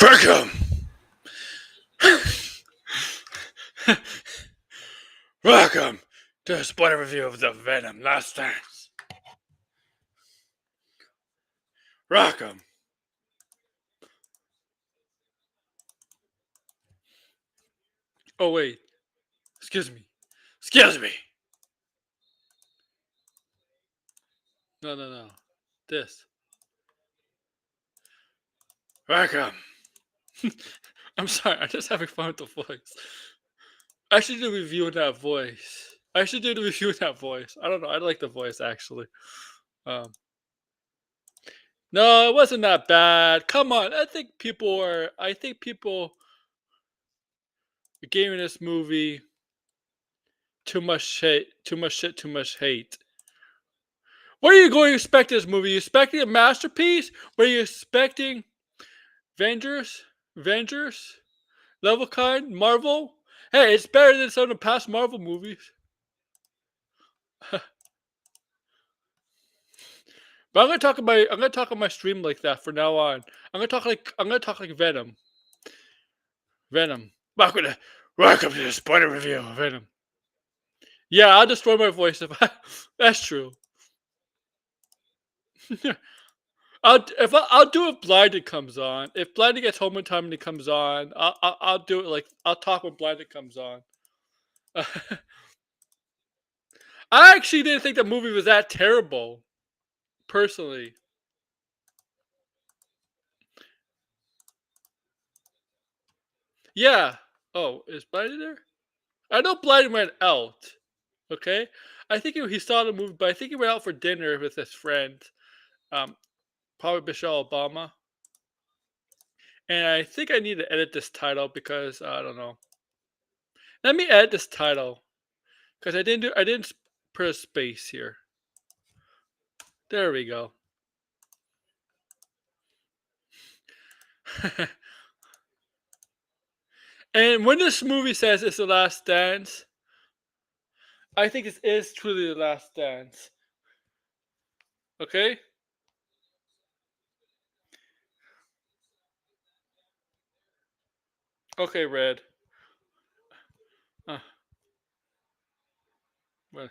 Welcome, welcome to a spoiler review of the Venom Last Dance. Welcome. Oh wait, excuse me, excuse me. No. This. Welcome. I'm sorry, I'm just having fun with the voice. I should do a review in that voice. I should do the review in that voice. I don't know. I like the voice actually. Um, no, it wasn't that bad. Come on, I think people are. I think people are giving this movie too much hate. Too much shit. Too much hate. What are you going to expect this movie? Are you expecting a masterpiece? What are you expecting? Avengers? Avengers? Level kind? Marvel? Hey, it's better than some of the past Marvel movies. But I'm gonna talk on my stream like that from now on. I'm gonna talk like Venom. Venom. Welcome to the spoiler review of Venom. Yeah, I'll destroy my voice if I that's true. I'll do it if Blinded comes on. If Blinded gets home in time and it comes on, I'll do it like I'll talk when Blinded comes on. I actually didn't think the movie was that terrible, personally. Yeah. Oh, is Blinded there? I know Blinded went out. Okay. I think he saw the movie, but I think he went out for dinner with his friend, um, probably Michelle Obama. And I think I need to edit this title because I don't know. Let me edit this title because I didn't put a space here. There we go. And when this movie says it's the last dance, I think this is truly the last dance. Okay? Okay, Red. Uh, what?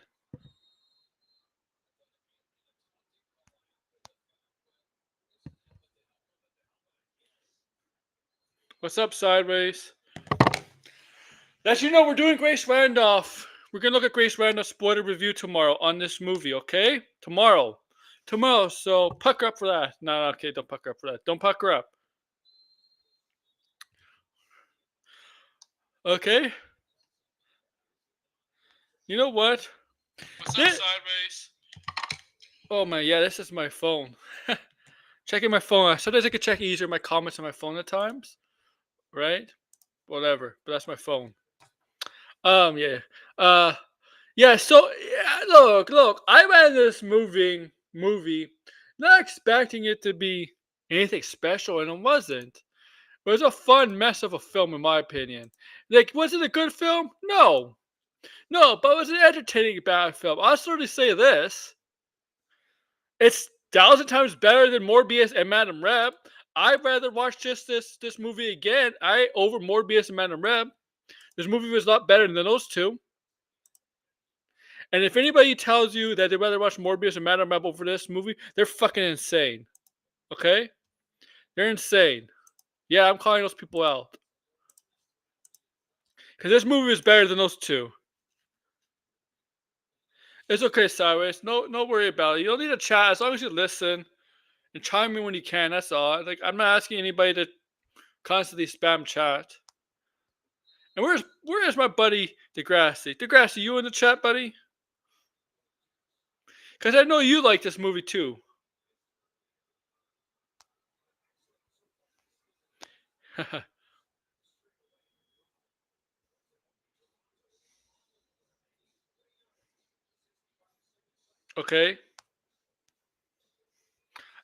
What's up, Sideways? Let you know we're doing Grace Randolph. We're gonna look at Grace Randolph's spoiler review tomorrow on this movie, okay? Tomorrow. Tomorrow, so pucker up for that. No, okay, don't pucker up for that. Don't pucker up. Okay? You know what? What's This, up, Sideways? oh my, yeah, this is my phone. Checking my phone. Sometimes I can check easier my comments on my phone at times, right? Whatever, but that's my phone. Yeah. Uh, yeah. So yeah, look. I went this movie, not expecting it to be anything special, and it wasn't. It was a fun mess of a film, in my opinion. Like, was it a good film? No, but it was an entertaining bad film. I'll certainly say this: it's 1,000 times better than Morbius and Madam Reb. I'd rather watch just this movie again. I over Morbius and Madam Reb. This movie was a lot better than those two. And if anybody tells you that they'd rather watch Morbius and Madam Web over this movie, they're fucking insane. Okay? They're insane. Yeah, I'm calling those people out. Because this movie is better than those two. It's okay, Sideways. No worry about it. You don't need to chat as long as you listen and chime in when you can. That's all. Like, I'm not asking anybody to constantly spam chat. And where's my buddy Degrassi? Degrassi, you in the chat, buddy? Because I know you like this movie too. Okay?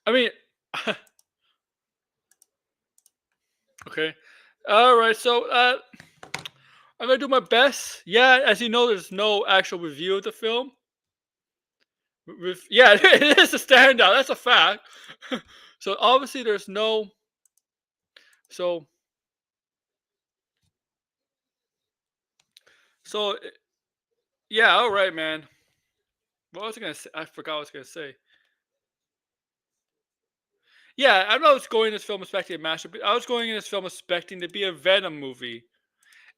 I mean, okay. All right, so I'm gonna do my best. Yeah, as you know, there's no actual review of the film. Yeah, it is a standout. That's a fact. So obviously, there's no So so yeah, all right, man. What was I gonna say? I forgot what I was gonna say. Yeah, I'm not going in this film expecting a masterpiece. I was going in this film expecting to be a Venom movie,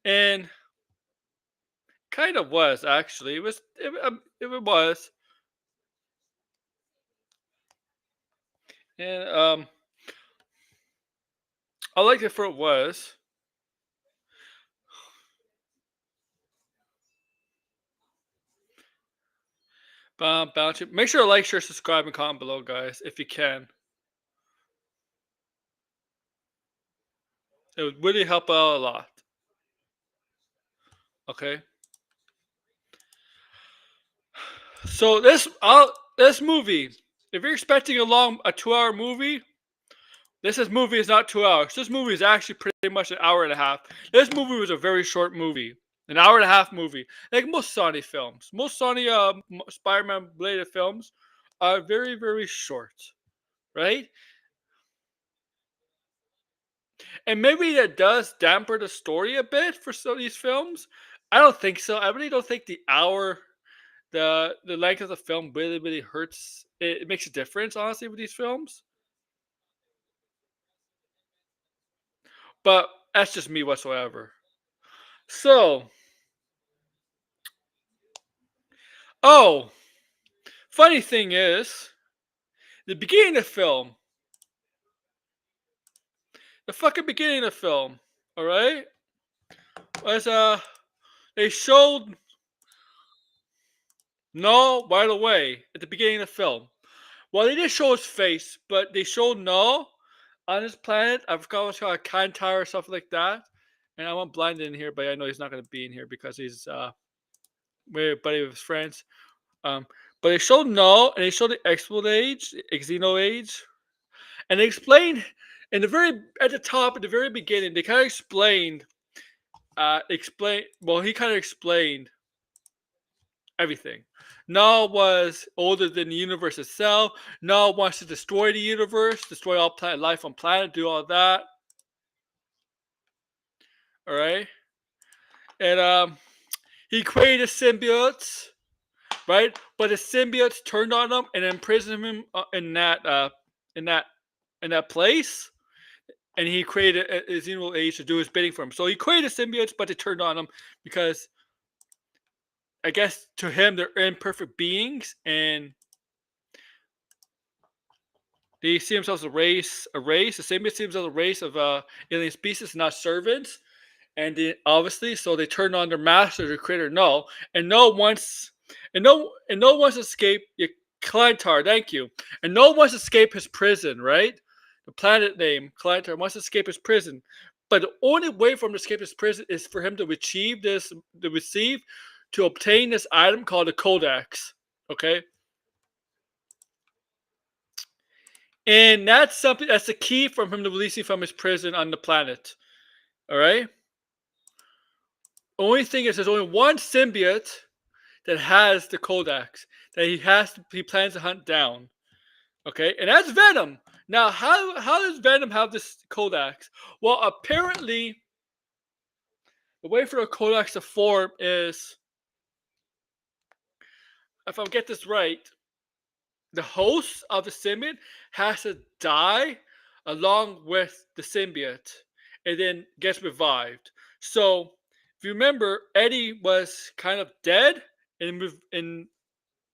and kind of was actually. It was, and I liked it for what it was. Bounty. Make sure to like, share, subscribe, and comment below, guys, if you can. It would really help out a lot. Okay. So this movie, if you're expecting a 2 hour movie, movie is not 2 hours. This movie is actually pretty much an hour and a half. This movie was a very short movie, an hour and a half movie. Like most Sony films, most Sony Spider-Man related films are very very short, right? And maybe that does damper the story a bit for some of these films. I don't think so. I really don't think the length of the film really really hurts. It makes a difference, honestly, with these films. But that's just me whatsoever. So, oh, funny thing is, the beginning of the film, the fucking beginning of the film, all right, was they showed No right away at the beginning of the film. Well, they did show his face, but they showed No on his planet. I forgot what's called, a Kantar or something like that. And I want Blind in here, but I know he's not going to be in here because he's with buddy with his friends. Um, but they showed No, and they showed the Expo age, Xeno age, and they explained in the very at the top at the very beginning. They kind of he kind of explained everything. Null was older than the universe itself. Null wants to destroy the universe, destroy all planet life on planet, do all that. All right, and he created symbiotes, right? But the symbiotes turned on him and imprisoned him in that in that place. And he created a Xeno age to do his bidding for him. So he created symbiotes, but they turned on him because I guess to him they're imperfect beings, and they see themselves as a race. The symbiotes see themselves as a race of alien species, not servants. And obviously, so they turn on their master, the creator, No, and No wants, and No wants to escape. Kalantar, thank you. And No wants to escape his prison, right? The planet name Kalantar wants to escape his prison, but the only way for him to escape his prison is for him to to obtain this item called the Codex. Okay, and that's something that's the key from him to releasing from his prison on the planet. All right. Only thing is, there's only one symbiote that has the Codex that he plans to hunt down. Okay, and that's Venom. Now, how does Venom have this Codex? Well, apparently, the way for the Codex to form is, if I get this right, the host of the symbiote has to die along with the symbiote, and then gets revived. So, if you remember, Eddie was kind of dead in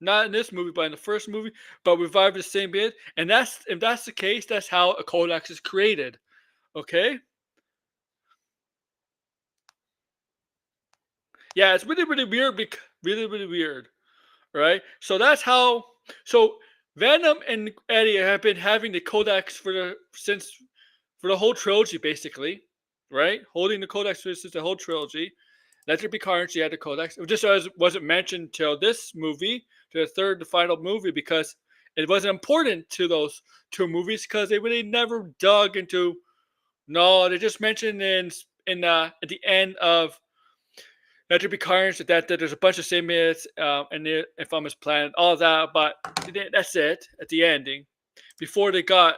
not in this movie, but in the first movie, but revived the symbiote. And that's if that's the case, that's how a codex is created. Okay? Yeah, it's really really weird. Really really weird. Right? So that's how. So Venom and Eddie have been having the codex for the whole trilogy, basically. Right? Holding the codex since the whole trilogy. Let There Be Carnage, had the codex. It just wasn't mentioned till this movie, to the third, the final movie, because it wasn't important to those two movies because they really never dug into. No, they just mentioned at the end of Let There Be Carnage that there's a bunch of symbiotes and from his planet, all that, but that's it at the ending. Before they got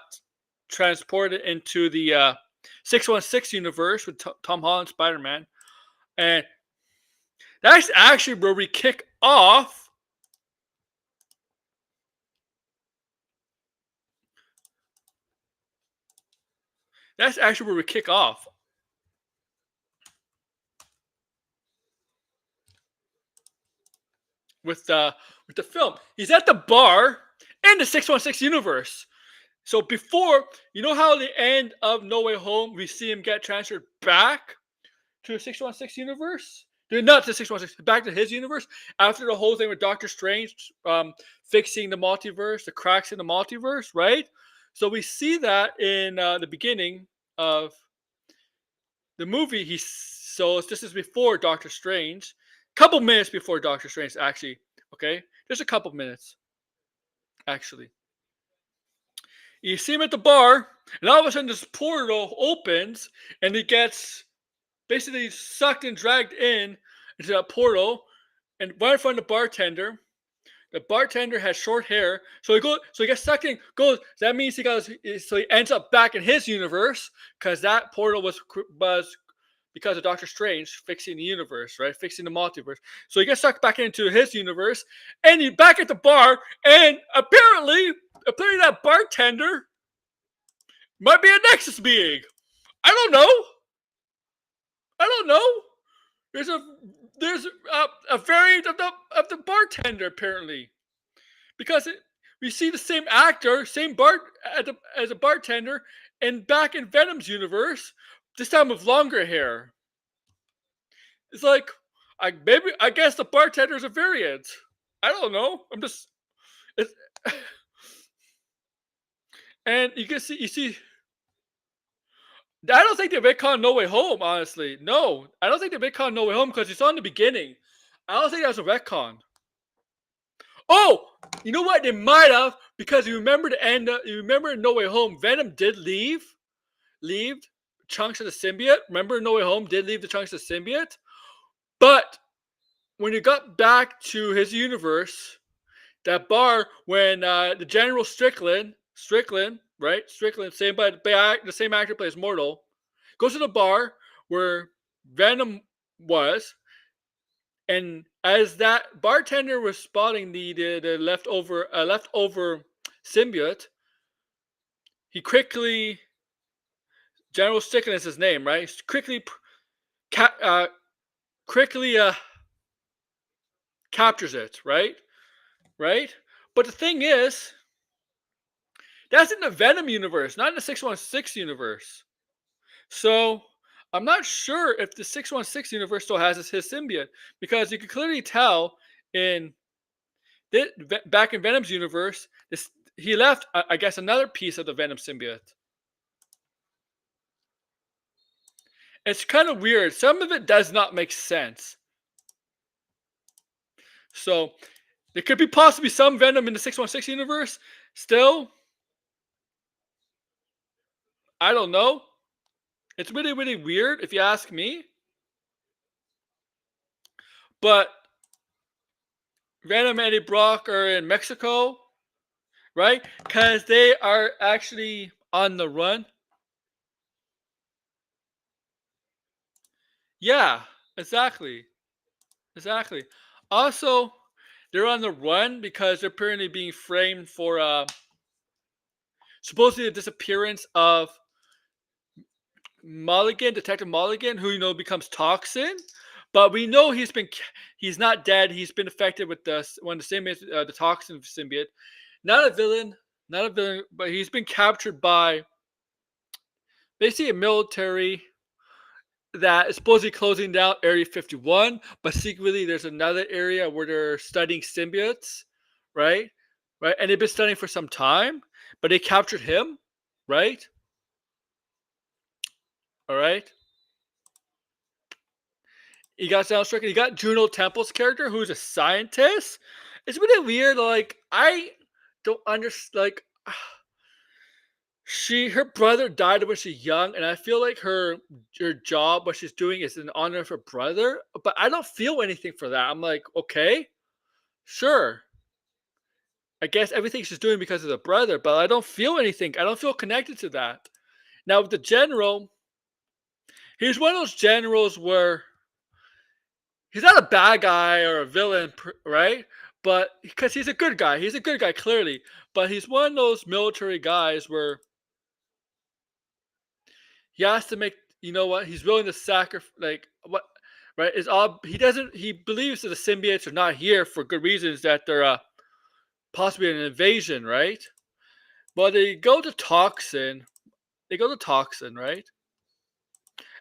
transported into the 616 universe with Tom Holland Spider Man, and that's actually where we kick off. That's actually where we kick off with the film. He's at the bar in the 616 universe. So before, you know how the end of No Way Home, we see him get transferred back to the 616 universe? Not to 616, back to his universe after the whole thing with Doctor Strange fixing the multiverse, the cracks in the multiverse, right? So we see that in the beginning of the movie. So this is before Doctor Strange, couple minutes before Doctor Strange, actually. Okay, just a couple minutes, actually. You see him at the bar, and all of a sudden this portal opens, and he gets basically sucked and dragged into that portal, and right in front of the bartender. The bartender has short hair, so he gets sucked in. Goes. That means he ends up back in his universe because that portal was because of Doctor Strange fixing the universe, right? Fixing the multiverse. So he gets sucked back into his universe, and he's back at the bar, and apparently that bartender might be a Nexus being. I don't know. I don't know. There's a variant of the bartender apparently, because we see the same actor, same Bart as a bartender, and back in Venom's universe, this time with longer hair. It's like I guess the bartender is a variant. I don't know. It's, and you see. I don't think they retcon No Way Home, honestly. No, I don't think they retcon No Way Home because it's on the beginning. I don't think that's a retcon. Oh, you know what? They might have, because you remember the end. You remember in No Way Home, Venom did leave chunks of the symbiote. Remember, No Way Home did leave the chunks of the symbiote, but when he got back to his universe, that bar when the General Strickland, right? Strickland, the same actor plays Mortal, goes to the bar where Venom was, and as that bartender was spotting the leftover symbiote, he quickly, General Strickland is his name, right? Quickly captures it, right? Right? But the thing is, that's in the Venom universe, not in the 616 universe. So I'm not sure if the 616 universe still has his symbiote, because you can clearly tell in back in Venom's universe, he left, I guess, another piece of the Venom symbiote. It's kind of weird. Some of it does not make sense. So there could be possibly some Venom in the 616 universe. Still, I don't know. It's really, really weird if you ask me. But Venom and Eddie Brock are in Mexico, right? Because they are actually on the run. Yeah, exactly. Exactly. Also, they're on the run because they're apparently being framed for supposedly the disappearance of Mulligan, Detective Mulligan, who becomes Toxin. But we know he's not dead. He's been affected with one of the symbiotes, the Toxin symbiote. Not a villain, but he's been captured by basically a military that is supposedly closing down Area 51, but secretly there's another area where they're studying symbiotes, right? Right, and they've been studying for some time, but they captured him, right? All right. You got Soundstrick, you got Juno Temple's character, who's a scientist. It's really weird. Like, I don't understand. Like, her brother died when she's young, and I feel like her job, what she's doing, is in honor of her brother. But I don't feel anything for that. I'm like, okay, sure. I guess everything she's doing because of the brother, but I don't feel anything. I don't feel connected to that. Now with the general, he's one of those generals where he's not a bad guy or a villain, right? But because he's a good guy clearly. But he's one of those military guys where he has to make, you know what, he's willing to sacrifice, like what, right? Is all he doesn't he believes that the symbiotes are not here for good reasons, that they're possibly an invasion, right? But they go to Toxin, right?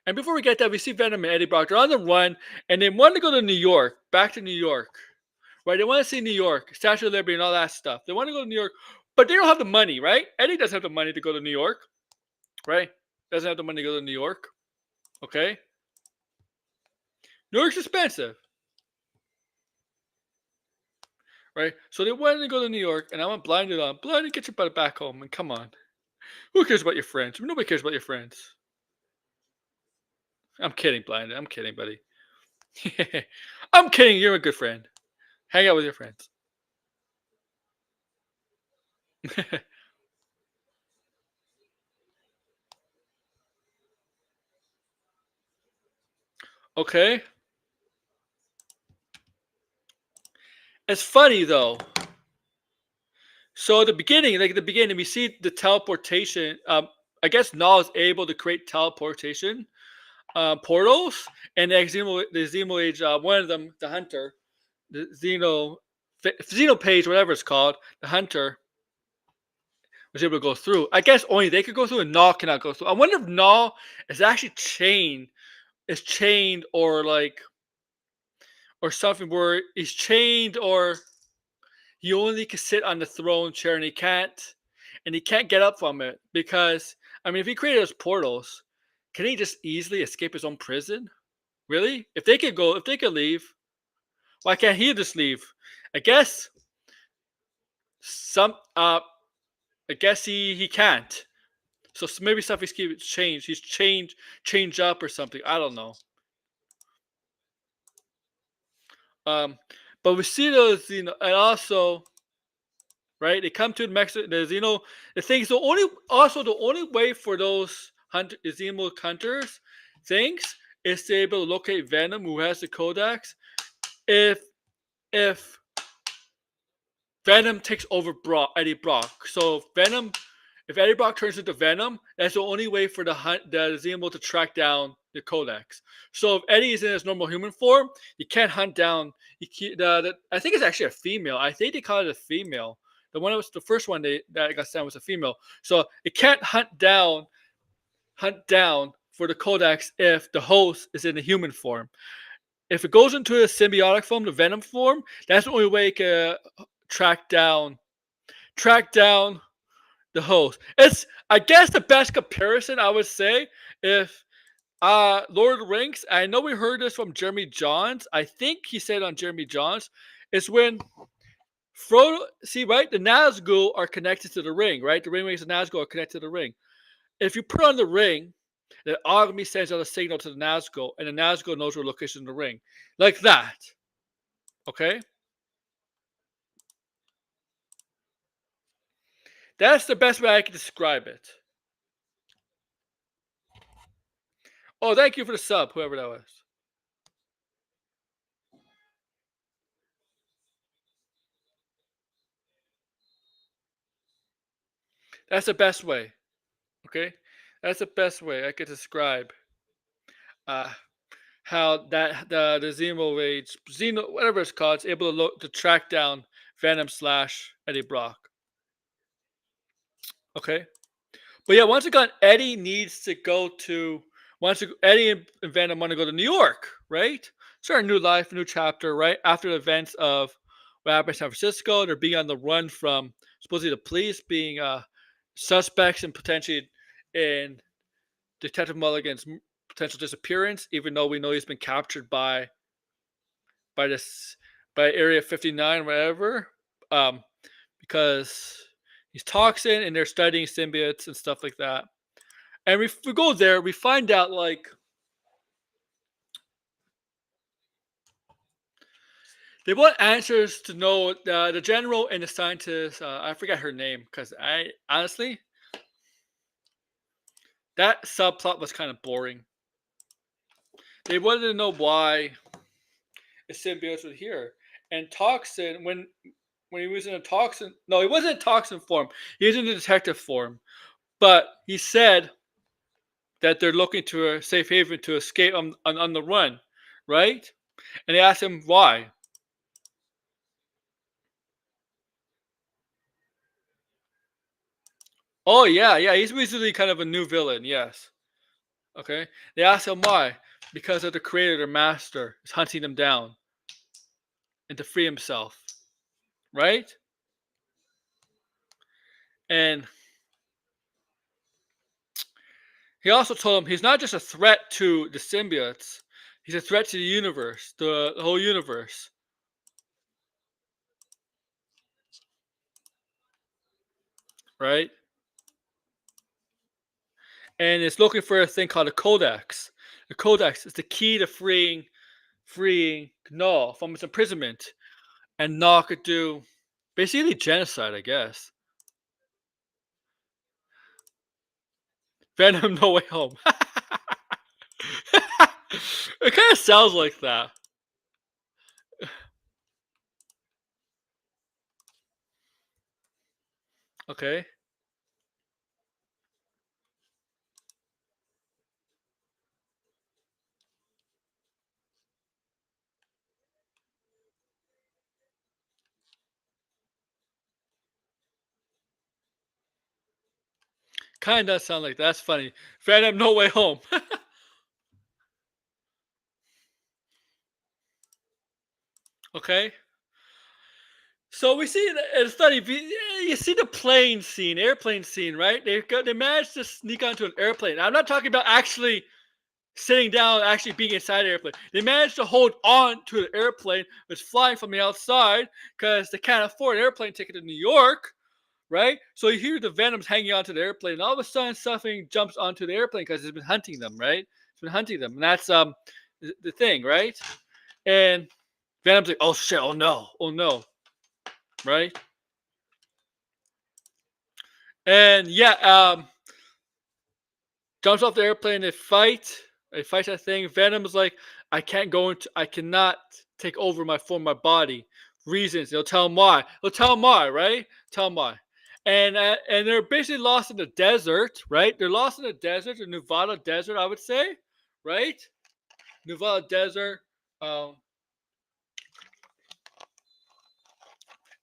And before we get that, we see Venom and Eddie Brock. They're on the run, and they want to go to New York, back to New York, right? They want to see New York, Statue of Liberty, and all that stuff. They want to go to New York, but they don't have the money, right? Eddie doesn't have the money to go to New York, right? Doesn't have the money to go to New York, okay? New York's expensive, right? So they wanted to go to New York, and I went blinded on. Blinded, get your butt back home, and come on. Who cares about your friends? Nobody cares about your friends. I'm kidding, Blinded. I'm kidding, buddy. I'm kidding. You're a good friend. Hang out with your friends. Okay. It's funny though. So at the beginning, we see the teleportation. I guess Null is able to create teleportation portals, and the Xeno Age, one of them, the Hunter, the Xeno Page, whatever it's called, the Hunter was able to go through. I guess only they could go through, and Null cannot go through. I wonder if Null is actually chained, or like, or something where he's chained, or he only can sit on the throne chair, and he can't get up from it, because I mean, if he created those portals, can he just easily escape his own prison? Really? If they could leave, why can't he just leave? I guess some I guess he can't. So maybe stuff he's changed. He's changed up or something. I don't know. Um, but we see those, and also, right? They come to Mexico. There's, the things. The only way for those Zemo hunters things is to be able to locate Venom, who has the Codex. If if Venom takes over Eddie Brock, so if Eddie Brock turns into Venom, that's the only way for the Zemo to track down the Codex. So if Eddie is in his normal human form, you can't hunt down. I think it's actually a female. I think they call it a female. The first one that got sent was a female. So it can't hunt down for the Codex if the host is in a human form. If it goes into a symbiotic form, the Venom form, that's the only way it can track down the host. It's, I guess, the best comparison I would say, if Lord of the Rings. I know we heard this from Jeremy Johns. I think he said on Jeremy Johns, is when Frodo, see, right, the Nazgul are connected to the ring, right? The ring rings and Nazgul are connected to the ring. If you put on the ring, it automatically sends out a signal to the Nazgul, and the Nazgul knows your location in the ring, like that. Okay, that's the best way I can describe it. Oh, thank you for the sub, whoever that was. That's the best way. Okay, that's the best way I could describe uh, how the Zemo Rage, Xeno, whatever it's called, is able to track down Venom slash Eddie Brock. Okay, but yeah, once again, Eddie needs to go to Eddie and Venom want to go to New York, right? Start a new life, a new chapter, right? After the events of what happened in San Francisco, they're being on the run from supposedly the police, being suspects and potentially in Detective Mulligan's potential disappearance, even though we know he's been captured by this by Area 59, whatever, um, because he's toxin and they're studying symbiotes and stuff like that. And we go there, we find out, like, they want answers to know the general and the scientist. I forget her name, because I honestly, That subplot was kind of boring. They wanted to know why the symbiotes were here. And Toxin, when he was in a toxin, no, he wasn't in toxin form. He was in the detective form. But he said that they're looking to a safe haven to escape on the run, right? And they asked him why. Oh yeah, yeah, he's basically kind of a new villain. Yes. Okay. They asked him why. Because of the creator, their master, is hunting them down and to free himself, right? And he also told him he's not just a threat to the symbiotes; he's a threat to the universe, the whole universe, right? And it's looking for a thing called a codex. The codex is the key to freeing Gnaw from its imprisonment, and Gnaw could do basically genocide, I guess. Venom, No Way Home. It kind of sounds like that. Okay, kind of does sound like that. That's funny. Venom, No Way Home. Okay. So we see in the study, you see the plane scene, airplane scene, right? They managed to sneak onto an airplane. I'm not talking about actually sitting down, actually being inside the airplane. They managed to hold on to the airplane that's flying from the outside because they can't afford an airplane ticket to New York, right? So you hear the Venoms hanging onto the airplane, and all of a sudden something jumps onto the airplane because it's been hunting them, right? It's been hunting them, and that's the thing, right? And Venom's like, oh shit, oh no, right? And yeah, jumps off the airplane. They fight. They fight that thing. Venom's like, I cannot take over my form, my body. Reasons. They'll tell him why. They'll tell him why, right? Tell him why. And they're basically lost in the desert, right? They're lost in the desert, the Nevada desert, I would say, right? Nevada desert. Um,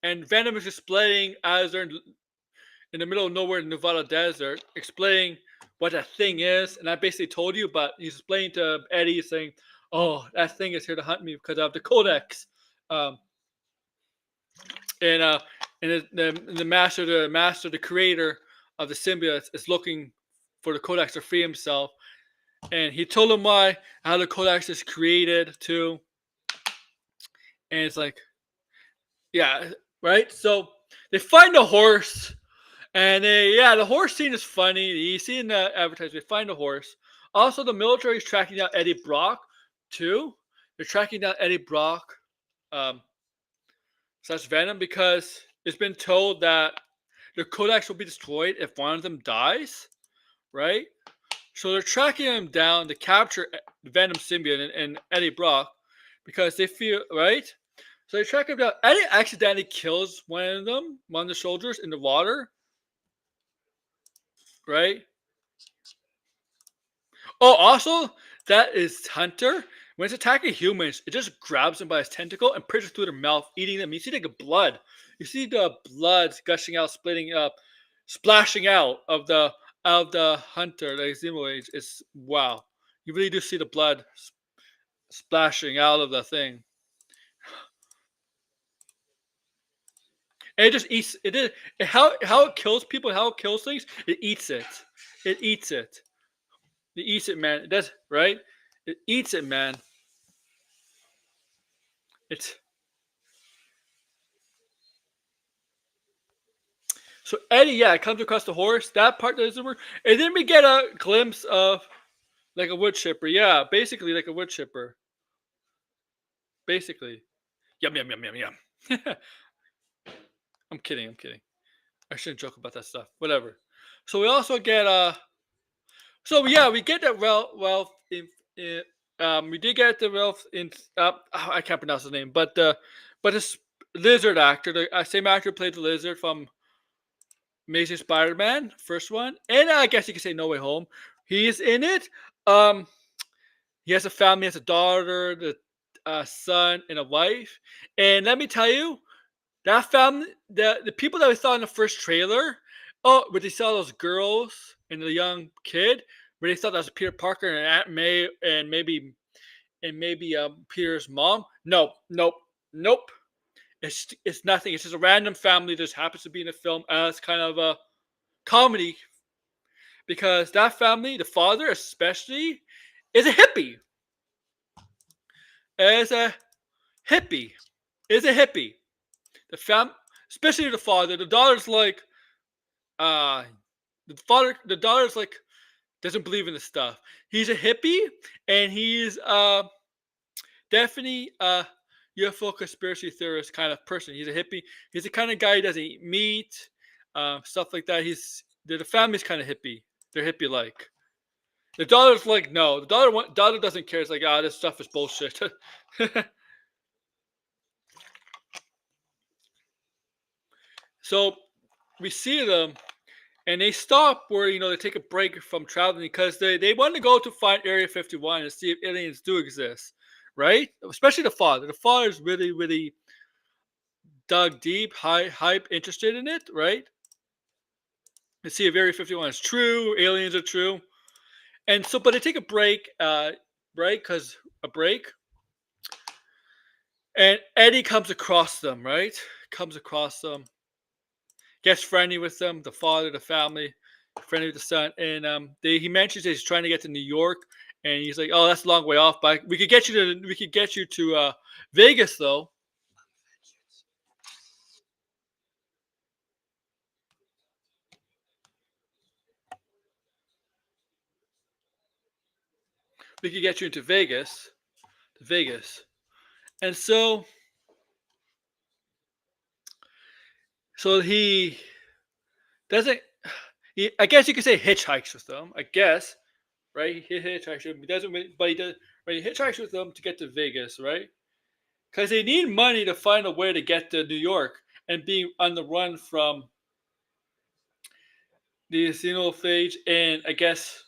and Venom is explaining as they're in the middle of nowhere in the Nevada desert, explaining what that thing is. And I basically told you, but he's explaining to Eddie, saying, "Oh, that thing is here to hunt me because of the Codex." Um, and the master, the creator of the symbiotes, is looking for the Codex to free himself. And he told him why, how the Codex is created too. And it's like, yeah, right. So they find a horse. And yeah, the horse scene is funny. You see in the advertisement, they find a horse. Also, the military is tracking down Eddie Brock too. They're tracking down Eddie Brock, um, slash Venom, because it's been told that the Codex will be destroyed if one of them dies, right? So they're tracking him down to capture the Venom symbiote and Eddie Brock because they feel right. So they track him down. Eddie accidentally kills one of the soldiers in the water, right? Oh, also, that is Hunter. When it's attacking humans, it just grabs them by its tentacle and pushes through their mouth, eating them. You see like blood. You see the blood gushing out, splitting up, splashing out of the hunter. The Xenoblade. It's wow. You really do see the blood splashing out of the thing. And it just eats it. How it kills people, how it kills things. It eats it. It eats it. It eats it, man. It does right. It eats it, man. It's So Eddie, yeah, comes across the horse. That part doesn't work. And then we get a glimpse of like a wood chipper. Yeah, basically like a wood chipper. Basically. Yum yum yum yum yum. I'm kidding, I'm kidding. I shouldn't joke about that stuff. Whatever. So we also get So yeah, we get that wealth in we did get the wealth in I can't pronounce his name, but this lizard actor, the same actor played the lizard from Amazing Spider-Man, first one, and I guess you could say No Way Home. He's in it. Um, he has a family, has a daughter, the son, and a wife. And let me tell you, that family, the people that we saw in the first trailer, oh, where they saw those girls and the young kid, where they thought that was Peter Parker and Aunt May and maybe Peter's mom. No, nope, nope. It's nothing. It's just a random family that just happens to be in the film as kind of a comedy because that family, the father especially, is a hippie. Is a hippie. Is a hippie. The especially the father. The daughter's like, uh, the daughter's like doesn't believe in this stuff. He's a hippie, and he's definitely a UFO conspiracy theorist kind of person. He's a hippie. He's the kind of guy who doesn't eat meat, stuff like that. The family's kind of hippie. They're hippie like. The daughter's like, no. The daughter doesn't care. It's like, ah, this stuff is bullshit. So we see them, and they stop where they take a break from traveling because they want to go to find Area 51 and see if aliens do exist, right? Especially the father. The father is really, really dug deep, hype, interested in it, right? To see if Area 51 is true, aliens are true, and so, but they take a break, right? Because a break, and Eddie comes across them, right? Comes across them, gets friendly with them, the father, the family, friendly with the son, and he mentions that he's trying to get to New York, and he's like, "Oh, that's a long way off, but we could get you to Vegas, though. We could get you into Vegas, Vegas." And so he doesn't. I guess you could say hitchhikes with them. I guess, right? He hitchhikes with them. He doesn't, but he does. Right? He hitchhikes with them to get to Vegas, right? Because they need money to find a way to get to New York and being on the run from the xenophage and I guess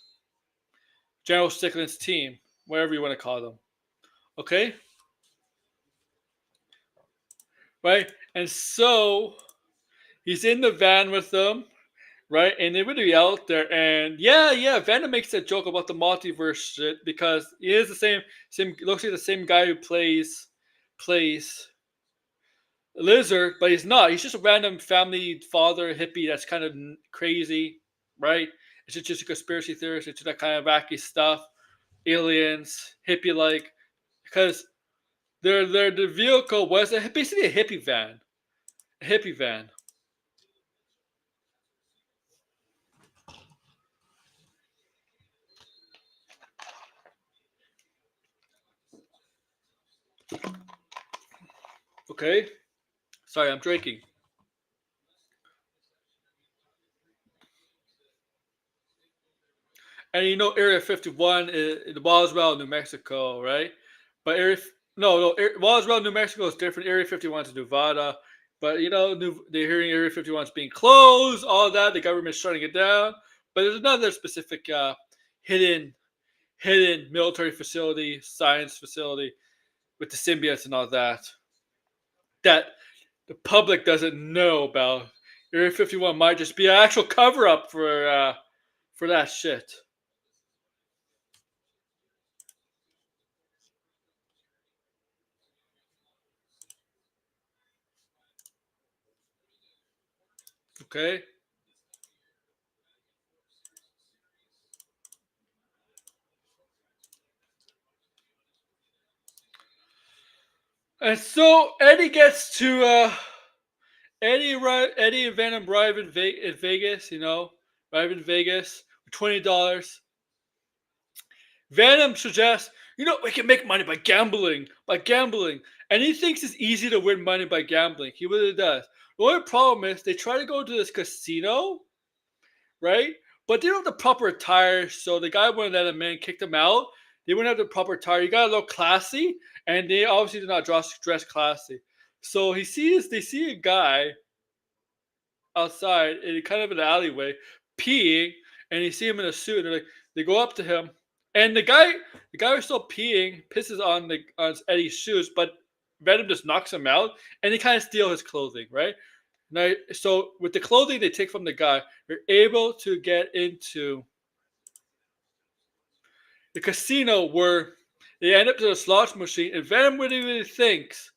General Strickland's team, whatever you want to call them. Okay, right? And so he's in the van with them, right? And they're really out there. And yeah, Venom makes a joke about the multiverse shit because he is the same looks like the same guy who plays Lizard, but he's not. He's just a random family father hippie that's kind of crazy, right? It's just a conspiracy theorist. It's just that kind of wacky stuff, aliens, hippie like, because their the vehicle was basically a hippie van, a hippie van. Okay, sorry, I'm drinking. And Area 51 is Roswell, New Mexico, right? But no, Roswell, New Mexico is different. Area 51 is Nevada. But they're hearing Area 51 is being closed, all that. The government's shutting it down. But there's another specific hidden military facility, science facility with the symbiotes and all that the public doesn't know about. Area 51 might just be an actual cover up for that shit. Okay. And so Eddie gets to Eddie and Venom arrive in Vegas. Arrive in Vegas with $20. Venom suggests, we can make money by gambling, and he thinks it's easy to win money by gambling. He really does. The only problem is they try to go to this casino, right? but they don't have the proper attire. So the guy wouldn't let him in, kicked him out. They wouldn't have the proper attire. He got a little classy, and they obviously did not dress classy. So they see a guy outside in kind of an alleyway peeing, and you see him in a suit. And they go up to him, and the guy was still peeing, pisses on Eddie's shoes, but Venom just knocks him out, and they kind of steal his clothing, right? Now, so with the clothing they take from the guy, they're able to get into the casino where they end up to the slot machine, and Venom really thinks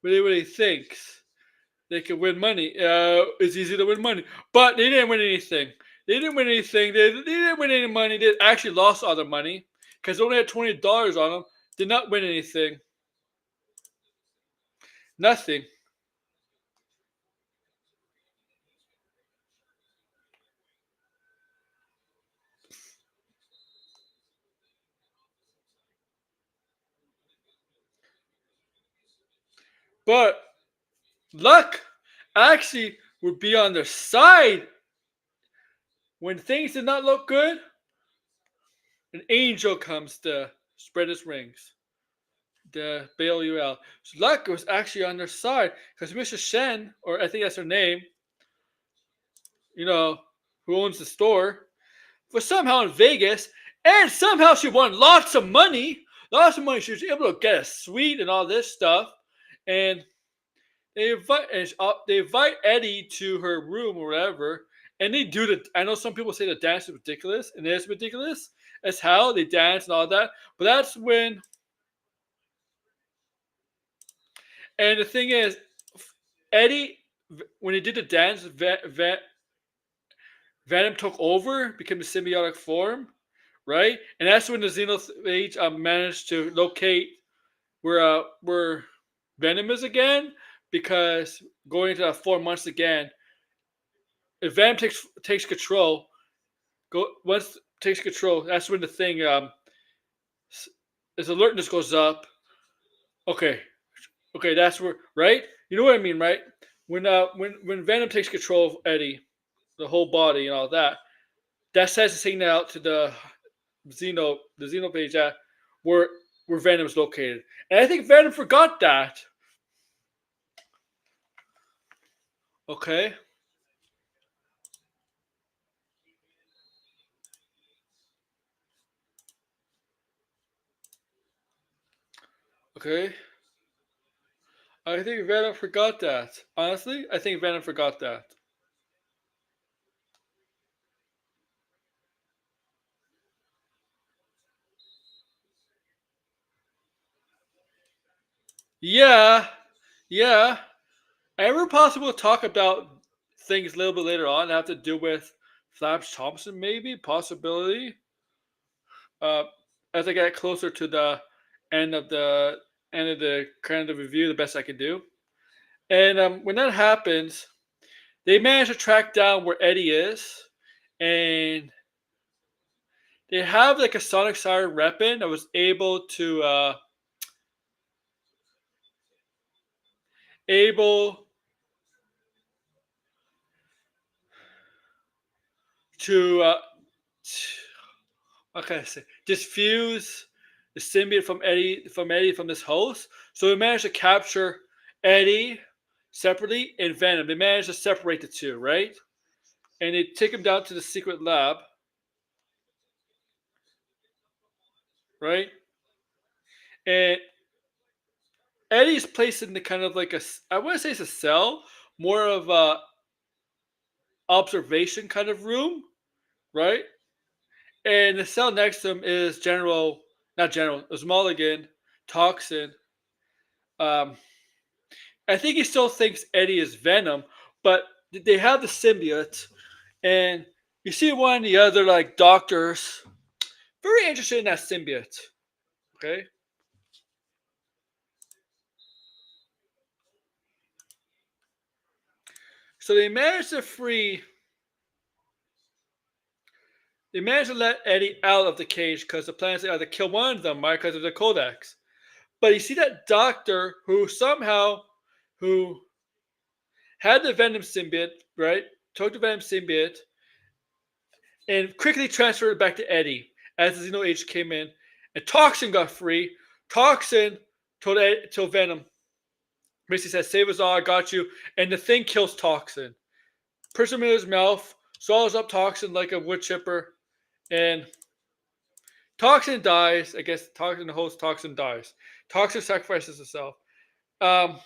they can win money. It's easy to win money, but they didn't win anything. They didn't win anything. They didn't win any money. They actually lost all their money because they only had $20 on them. Did not win anything. Nothing. But luck actually would be on their side when things did not look good. An angel comes to spread his wings, to bail you out. So luck was actually on their side because Mrs. Shen, or I think that's her name, you know, who owns the store, was somehow in Vegas, and somehow she won lots of money. Lots of money. She was able to get a suite and all this stuff, and they invite Eddie to her room or whatever, and they do the. I know some people say the dance is ridiculous, and it is ridiculous. That's how they dance and all that. But that's when. And the thing is, Eddie, when he did the dance, Venom took over, became the symbiotic form, right? And that's when the Xenophage managed to locate where Venom is again, because going into that 4 months again, if Venom takes control, takes control, that's when the thing his alertness goes up. Okay, okay, that's where, right? You know what I mean, right? When Venom takes control of Eddie, the whole body and all that, that sends a signal out to the Xenophage where Venom is located. And I think Venom forgot that. Okay. Okay. I think Venom forgot that. Honestly, I think Venom forgot that. Yeah. Yeah. Ever possible to talk about things a little bit later on that have to do with Flash Thompson, maybe? Possibility. Uh, as I get closer to the end of the end of the kind of review, the best I can do. And when that happens, they manage to track down where Eddie is, and they have like a sonic siren weapon that was able to okay, say, diffuse the symbiote from this host. So they managed to capture Eddie separately and Venom. They managed to separate the two, right? And they take him down to the secret lab, right? And Eddie's placed in the kind of like I wouldn't say it's a cell, more of a observation kind of room, right? And the cell next to him is not General, is Mulligan, Toxin. Um, I think he still thinks Eddie is Venom, but they have the symbiote, and you see one of the other like doctors very interested in that symbiote. Okay, so they managed to let Eddie out of the cage because the plan is to either kill one of them, right? Because of the codex. But you see that doctor who had the Venom symbiote, right? Took the Venom symbiote, and quickly transferred it back to Eddie as the Xeno Age came in. And Toxin got free. Toxin told Venom, basically says, "Save us all, I got you." And the thing kills Toxin. Puts him in his mouth, swallows up Toxin like a wood chipper, and Toxin dies. I guess Toxin, the host Toxin dies. Toxin sacrifices himself. Um,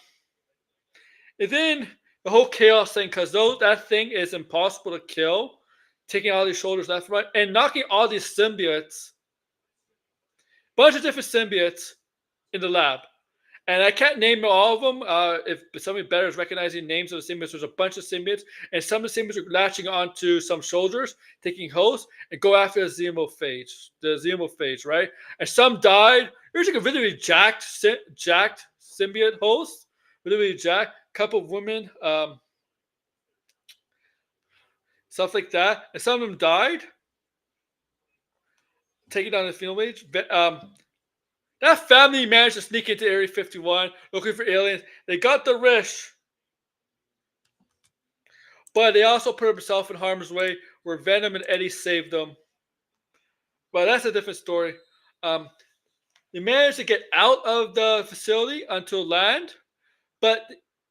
and then the whole chaos thing, because that thing is impossible to kill, taking all these shoulders left and right, and knocking all these symbiotes, bunch of different symbiotes, in the lab. And I can't name all of them. If somebody better is recognizing names of the symbiotes, there's a bunch of symbiotes, and some of the symbiotes are latching onto some shoulders, taking hosts, and go after the xenophage, right? And some died. There's like a really jacked symbiote host, really jacked. Couple of women, stuff like that, and some of them died, taking down the xenophage. That family managed to sneak into Area 51 looking for aliens. They got the Rish, but they also put themselves in harm's way where Venom and Eddie saved them. But that's a different story. Um, they managed to get out of the facility onto land, but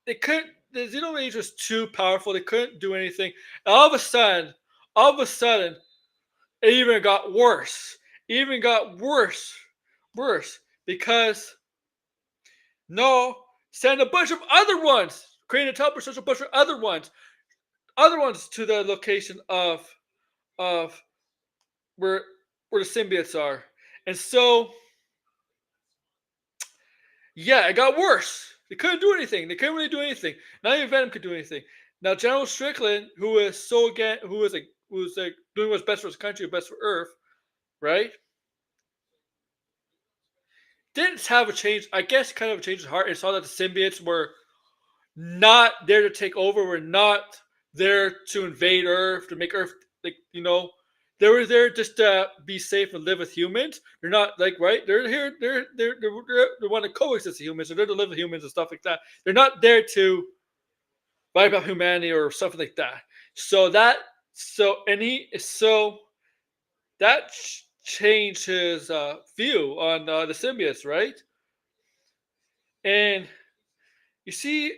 they couldn't. The Xenophage was too powerful. They couldn't do anything. And all of a sudden, it even got worse. It even got worse because no, send a bunch of other ones. Create a teleport, such a bunch of other ones to the location of where the symbiotes are. And so, yeah, it got worse. They couldn't do anything. They couldn't really do anything. Not even Venom could do anything. Now, General Strickland, who was like doing what's best for his country, best for Earth, right? Didn't have a change. I guess kind of a change of heart and saw that the symbiotes were not there to take over. We're not there to invade Earth, to make Earth, like, they were there just to be safe and live with humans. They're not like, right. They're here. They want to coexist with humans. They're there to live with humans and stuff like that. They're not there to wipe out humanity or something like that. So that so and he so that changed his view on the symbiotes, right? And you see,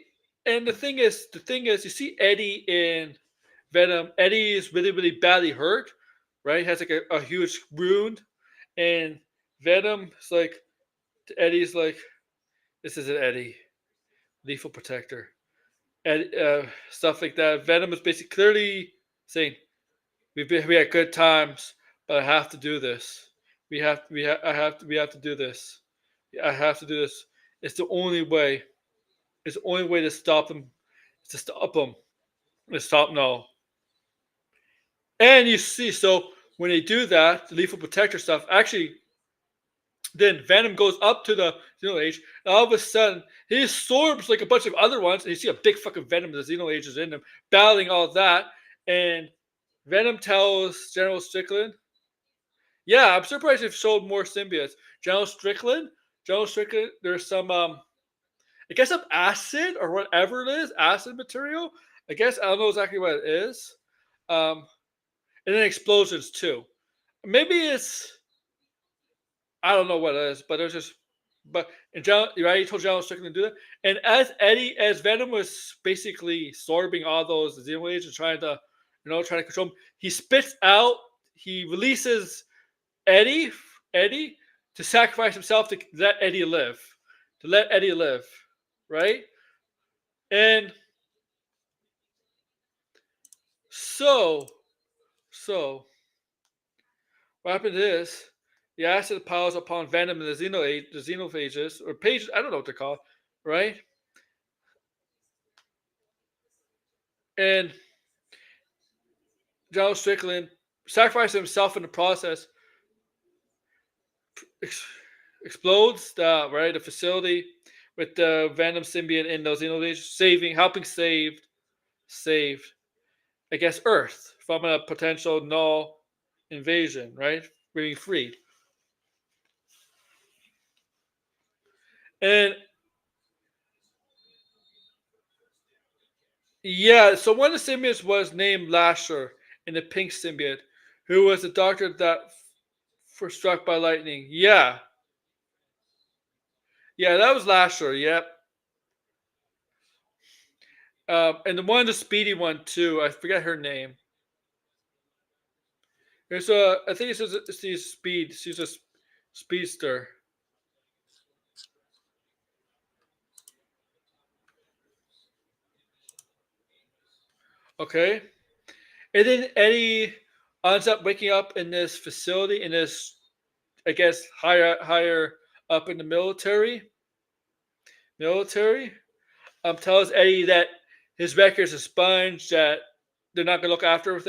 and the thing is, you see Eddie in Venom. Eddie is really, really badly hurt, right? Has like a huge wound, and Venom's like, Eddie's like, this isn't Eddie, lethal protector, and stuff like that. Venom is basically clearly saying, we had good times, but I have to do this. We have to do this. I have to do this. It's the only way. It's the only way to stop them. To stop them. To stop no. And you see, so when they do that, the lethal protector stuff, actually, then Venom goes up to the Xeno Age, and all of a sudden, he absorbs like a bunch of other ones, and you see a big fucking Venom, the Xeno Age is in them, battling all that, and Venom tells General Strickland, yeah, I'm surprised they've sold more symbiotes. General Strickland, there's some, I guess some acid or whatever it is, acid material. I guess I don't know exactly what it is. Um, and then explosions too. Maybe it's I don't know what it is, but there's just but and John, right? He told General Strickland to do that. And as Venom was basically sorbing all those xenowaves and trying to control him, he spits out. He releases Eddie, Eddie, to sacrifice himself to let Eddie live, right? And so, so what happened is the acid piles upon Venom and the xenophages, or pages, I don't know what they're called, right? And John Strickland sacrificed himself in the process, ex- explodes the facility with the Venom symbiote in those xenophages, helping save, I guess, Earth from a potential null invasion, right? Being freed. And yeah, so one of the symbiotes was named Lasher, and the pink symbiote. Who was the doctor that was struck by lightning? Yeah, yeah, that was Lasher. Yep. And the one, the speedy one too. I forget her name. There's a, I think she's speed. She's a speedster. Okay. And then Eddie ends up waking up in this facility in this, I guess, higher up in the military. Tells Eddie that his record's expunged, that they're not gonna look after him.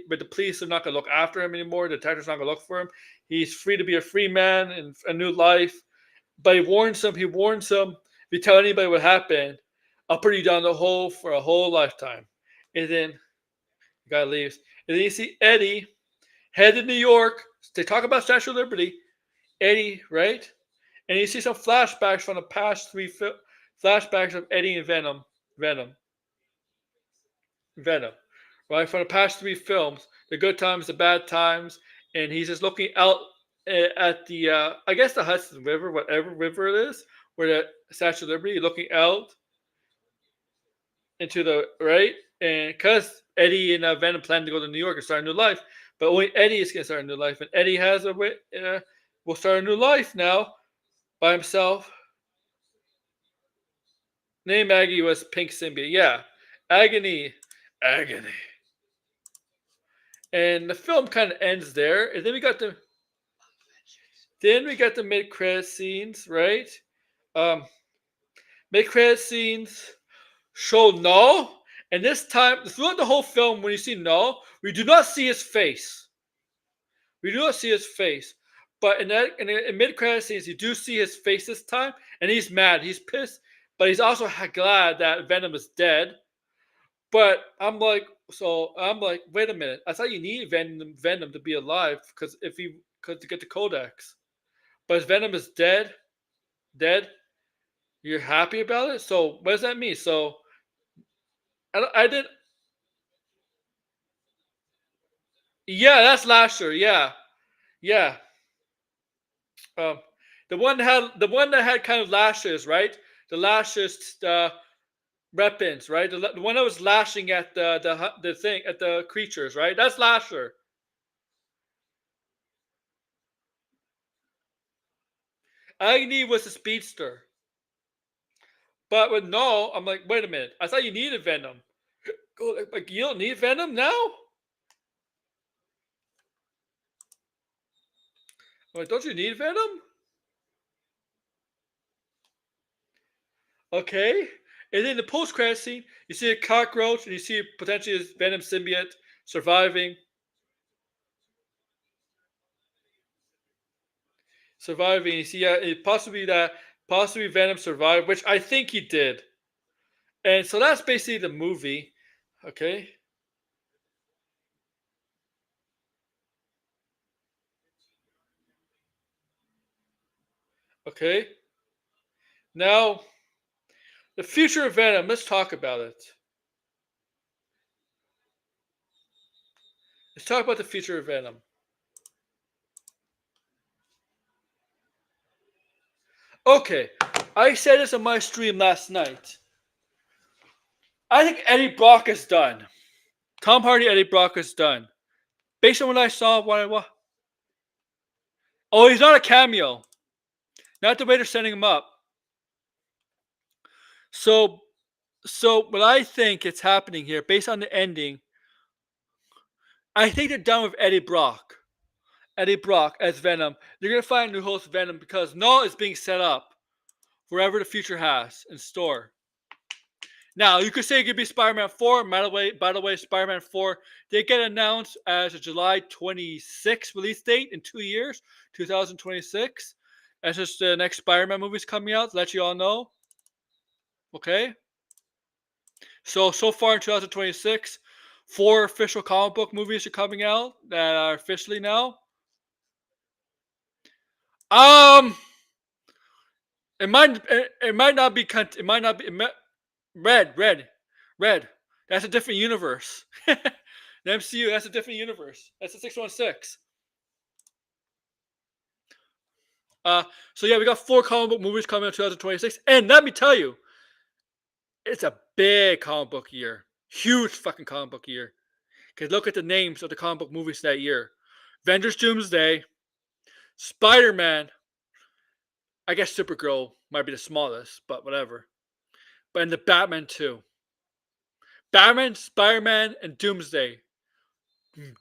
But the police are not gonna look after him anymore. The detective's not gonna look for him. He's free to be a free man in a new life. But he warns him. If you tell anybody what happened, I'll put you down the hole for a whole lifetime. And then the guy leaves. And then you see Eddie head to New York. They talk about Statue of Liberty. Eddie, right? And you see some flashbacks from the past flashbacks of Eddie and Venom, Venom, right? From the past three films, the good times, the bad times, and he's just looking out at the, I guess the Hudson River, whatever river it is, where the Statue of Liberty, looking out into the right, and because Eddie and Venom plan to go to New York and start a new life, but only Eddie is going to start a new life, and Eddie will start a new life now by himself. Name Aggie was Pink Symbiote. Yeah, agony, agony. And the film kind of ends there, and then we got the mid credit scenes, right? Um, Mid credit scenes show Null, and this time throughout the whole film, when you see Null, we do not see his face. We do not see his face. But in mid credit scenes, you do see his face this time, and he's mad, he's pissed, but he's also glad that Venom is dead. But I'm like, wait a minute. I thought you needed Venom to be alive because to get the Codex. But if Venom is dead, you're happy about it. So what does that mean? So I did. Yeah, that's Lasher. Yeah, yeah. Um, the one that had kind of lashes, right? The lashes, weapons, right? The one that was lashing at the thing at the creatures, right? That's Lasher. Agni was a speedster. But with no, I'm like, wait a minute. I thought you needed Venom. Like you don't need Venom now? I'm like, don't you need Venom? Okay. And then the post credit scene, you see a cockroach and you see potentially this Venom symbiote surviving. Surviving. You see, yeah, possibly Venom survived, which I think he did. And so that's basically the movie. Okay. Okay. Now, the future of Venom. Let's talk about it. Let's talk about the future of Venom. Okay. I said this on my stream last night. I think Eddie Brock is done. Tom Hardy, Eddie Brock is done. Based on what I saw, oh, he's not a cameo. Not the way they're setting him up. So, so what I think is happening here, based on the ending, I think they're done with Eddie Brock. Eddie Brock as Venom. They're gonna find a new host of Venom because Null is being set up wherever the future has in store. Now you could say it could be Spider-Man 4. By the way, Spider-Man 4 did get announced as a July 26th release date in 2 years, 2026. That's just the next Spider-Man movie's coming out. To let you all know. Okay. So far in 2026, 4 official comic book movies are coming out that are officially now. Um, it might not be it might not be red. That's a different universe. The MCU, that's a different universe. That's a 616. Uh, so yeah, we got 4 comic book movies coming in 2026, and let me tell you, it's a big comic book year, huge fucking comic book year. Cause look at the names of the comic book movies that year: Avengers: Doomsday, Spider Man. I guess Supergirl might be the smallest, but whatever. But in the Batman too, Batman, Spider Man, and Doomsday,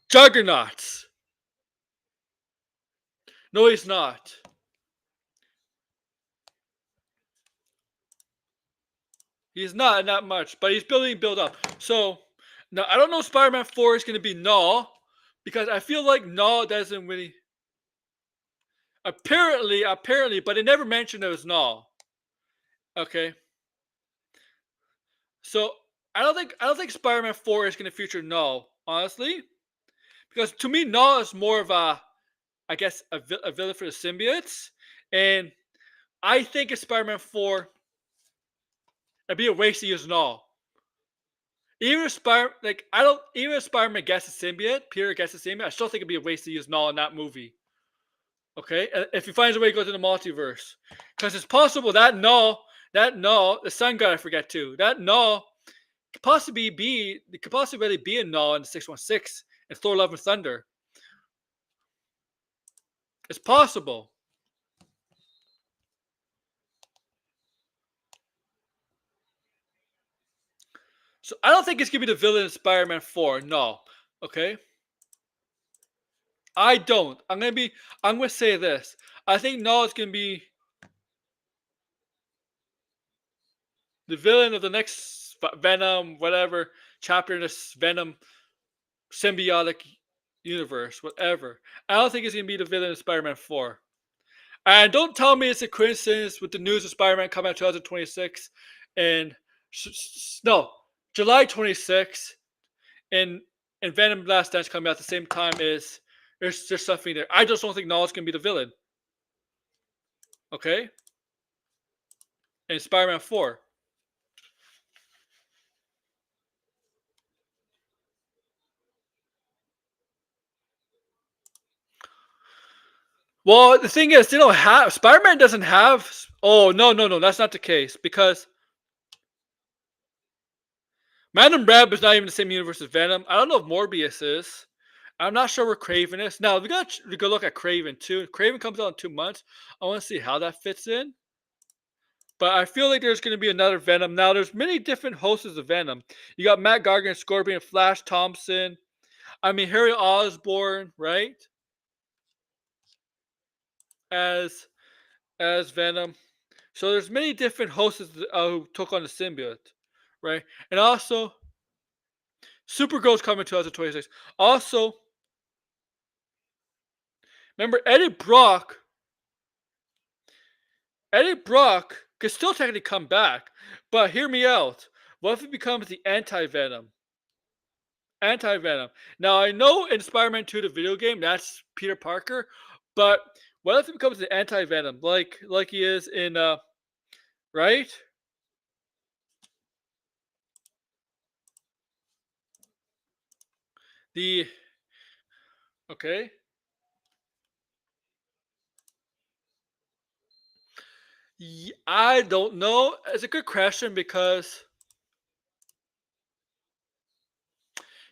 juggernauts. No, he's not. He's not that much, but he's build up. So now I don't know if Spider-Man 4 is gonna be no, because I feel like no doesn't really apparently, but they never mentioned it was no. Okay. So I don't think Spider-Man 4 is gonna feature no, honestly. Because to me, no is more of a I guess a villain for the symbiotes. And I think if Spider-Man 4 it'd be a waste to use no. Even if Spider-Man gets a symbiote, Peter gets a symbiote, I still think it'd be a waste to use Null in that movie. Okay, if he finds a way to go to the multiverse, because it's possible that Null, the Sun God I forget too, that Null could possibly really be a Null in the 616 and Thor: Love and Thunder. It's possible. So I don't think it's gonna be the villain in Spider-Man 4. No. Okay. I don't. I'm gonna say this. I think Null is gonna be the villain of the next Venom, whatever chapter in this Venom symbiotic universe, whatever. I don't think he's gonna be the villain of Spider-Man 4. And don't tell me it's a coincidence with the news of Spider-Man coming out 2026 and no, July 26th, and Venom Last Dance coming out at the same time. Is there's something there. I just don't think Null's gonna be the villain. Okay? In Spider-Man 4. Well, the thing is, they don't have Spider-Man doesn't have. Oh no, that's not the case because Madam Web is not even the same universe as Venom. I don't know if Morbius is. I'm not sure where Craven is. Now we got to go look at Craven too. Craven comes out in 2 months. I want to see how that fits in. But I feel like there's going to be another Venom. Now there's many different hosts of Venom. You got Matt Gargan, Scorpion, Flash Thompson. I mean Harry Osborn, right? As Venom. So there's many different hosts who took on the symbiote, right? And also, Supergirl's coming 2026. Also, remember Eddie Brock. Eddie Brock could still technically come back, but hear me out. What if he becomes the anti-Venom? Anti-Venom. Now I know in Spider-Man 2, the video game, that's Peter Parker, but what if he becomes the anti-Venom, like he is in right? The okay. I don't know. It's a good question because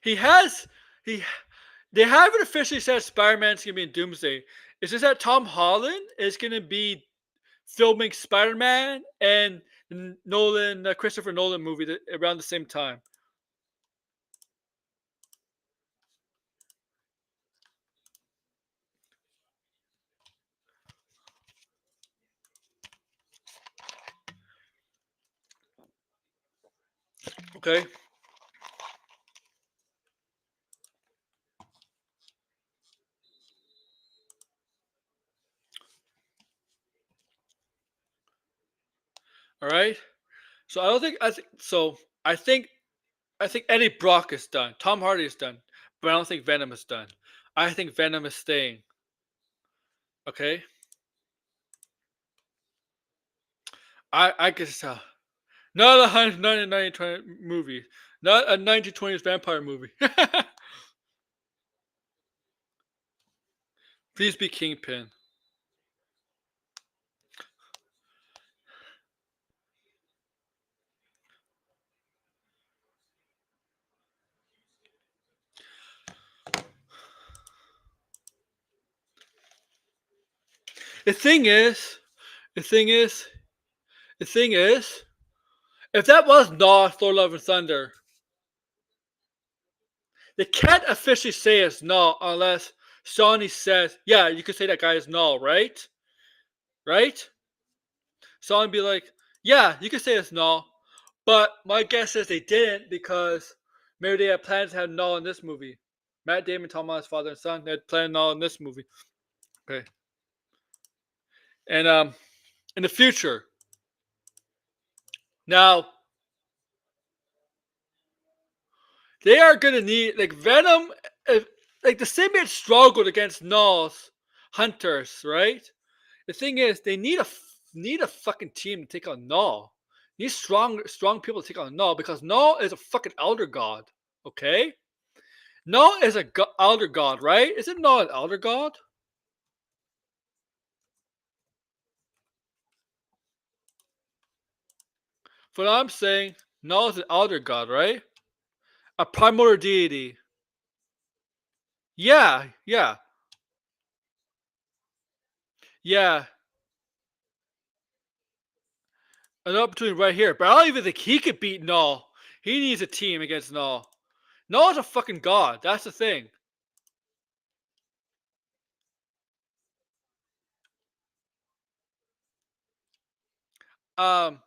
he has he they haven't officially said Spider-Man's gonna be in Doomsday. It's just that Tom Holland is gonna be filming Spider-Man and Christopher Nolan movie around the same time. Okay. All right. So I don't think I think so. I think Eddie Brock is done. Tom Hardy is done, but I don't think Venom is done. I think Venom is staying. Okay. I guess not a 1920 movie, not a 1920s vampire movie. Please be Kingpin. The thing is, the thing is, the thing is, if that was not Thor: Love and Thunder, they can't officially say it's not unless Sony says, "Yeah, you could say that guy is null, right? Right?" Sony be like, "Yeah, you could say it's null," but my guess is they didn't because maybe they had plans to have null in this movie. Matt Damon, Tom Holland's father and son, they had planned null in this movie. Okay, and in the future, now they are gonna need like Venom, if, like the symbiote struggled against Null's hunters, right? The thing is, they need a fucking team to take on Null. Need strong people to take on Null because Null is a fucking elder god. Okay, Null is a elder god, right? Isn't Null an elder god? For what I'm saying, Null is an elder god, right? A primordial deity. Yeah, yeah, yeah. An opportunity right here, but I don't even think he could beat Null. He needs a team against Null. Null's a fucking god. That's the thing. Um,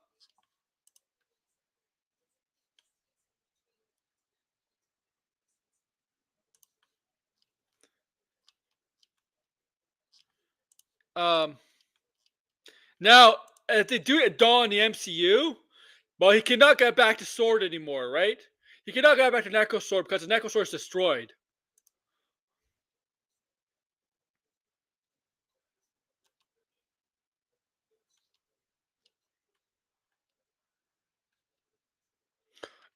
um. Now, if they do it Dawn in the MCU, well, he cannot get back to Sword anymore, right? He cannot get back to Necro Sword because the Necro Sword is destroyed.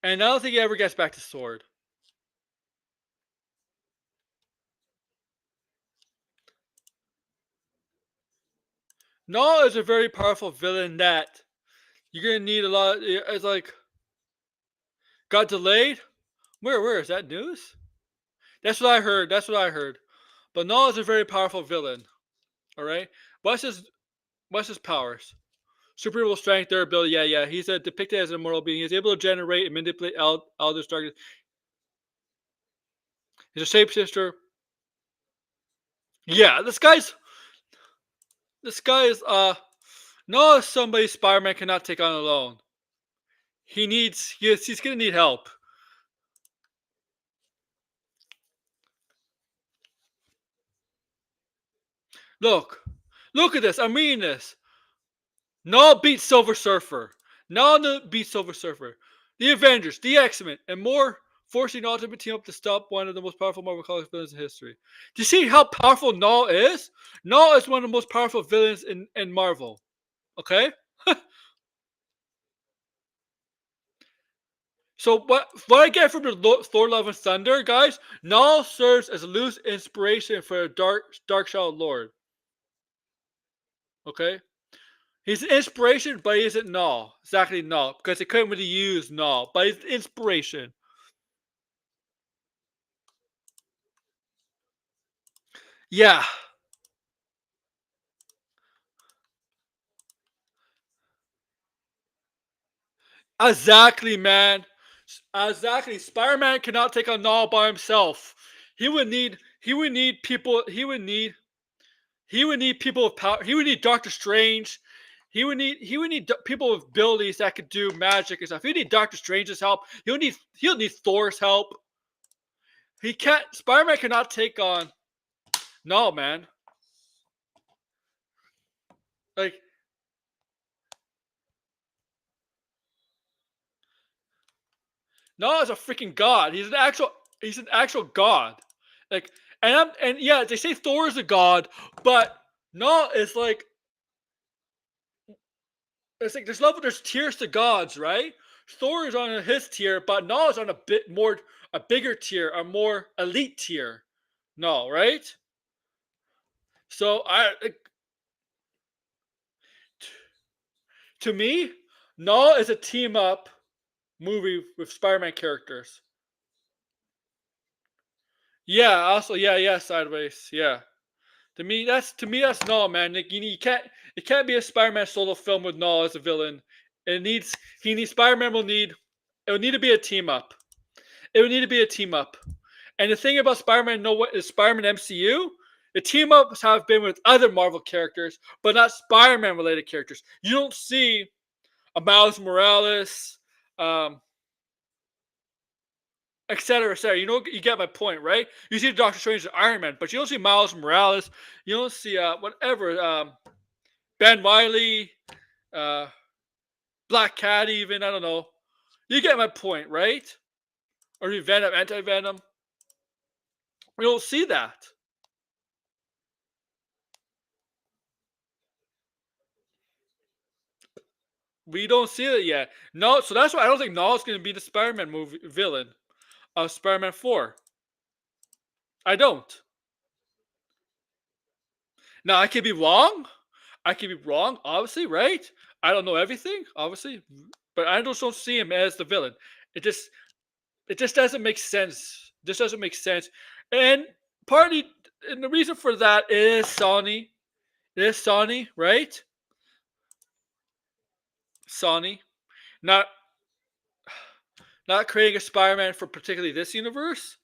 And I don't think he ever gets back to Sword. Null is a very powerful villain that you're gonna need a lot. It's like got delayed. Where is that news? That's what I heard. That's what I heard. But Null is a very powerful villain. All right. What's his What's his powers? Superhuman strength, durability. Yeah, yeah. He's depicted as an immortal being. He's able to generate and manipulate Eldritch darkness. He's a shapeshifter. Yeah, this guy's not somebody Spider-Man cannot take on alone. He's gonna need help. Look, look at this. I'm reading this. No beat Silver Surfer. No beat Silver Surfer. The Avengers, the X-Men, and more, forcing the Ultimate Team up to stop one of the most powerful Marvel Comics villains in history. Do you see how powerful Null is? Null is one of the most powerful villains in Marvel. Okay? So what I get from the Thor: Love and Thunder, guys, Null serves as a loose inspiration for a Dark Shadow Lord. Okay? He's an inspiration, but he isn't Null. Exactly Null. Because they couldn't really use Null, but he's inspiration. Yeah. Exactly, man. Exactly. Spider-Man cannot take on Null by himself. He would need people with power. He would need Doctor Strange. He would need people with abilities that could do magic and stuff. He would need Doctor Strange's help. He'll need Thor's help. He can't. Spider-Man cannot take on. No, man. Like no, is a freaking god. He's an actual god. Like and yeah, they say Thor is a god, but no, there's tiers to gods, right? Thor is on his tier, but Null is on a bigger tier, a more elite tier. No, right? So to me, Null is a team up movie with Spider-Man characters. Yeah, also yeah, Sideways. Yeah. To me that's Null, man. Like, you can't it can't be a Spider-Man solo film with Null as a villain. It needs he needs Spider-Man will need it would need to be a team up. It would need to be a team up. And the thing about Spider-Man know what is Spider-Man MCU? The team ups have been with other Marvel characters, but not Spider-Man related characters. You don't see a Miles Morales, um, etc., etc. You know, you get my point, right? You see Doctor Strange and Iron Man, but you don't see Miles Morales. You don't see whatever Ben Wiley, uh, Black Cat, even I don't know. You get my point, right? Or Venom, Anti Venom. We don't see that. We don't see it yet. No, so that's why I don't think Null's going to be the Spider-Man movie villain of Spider-Man 4. I don't. Now I could be wrong. I could be wrong, obviously, right? I don't know everything, obviously, but I just don't see him as the villain. It just it just doesn't make sense. This doesn't make sense. And partly and the reason for that is Sony. It is Sony, right? Sony. Not not creating a Spider-Man for particularly this universe.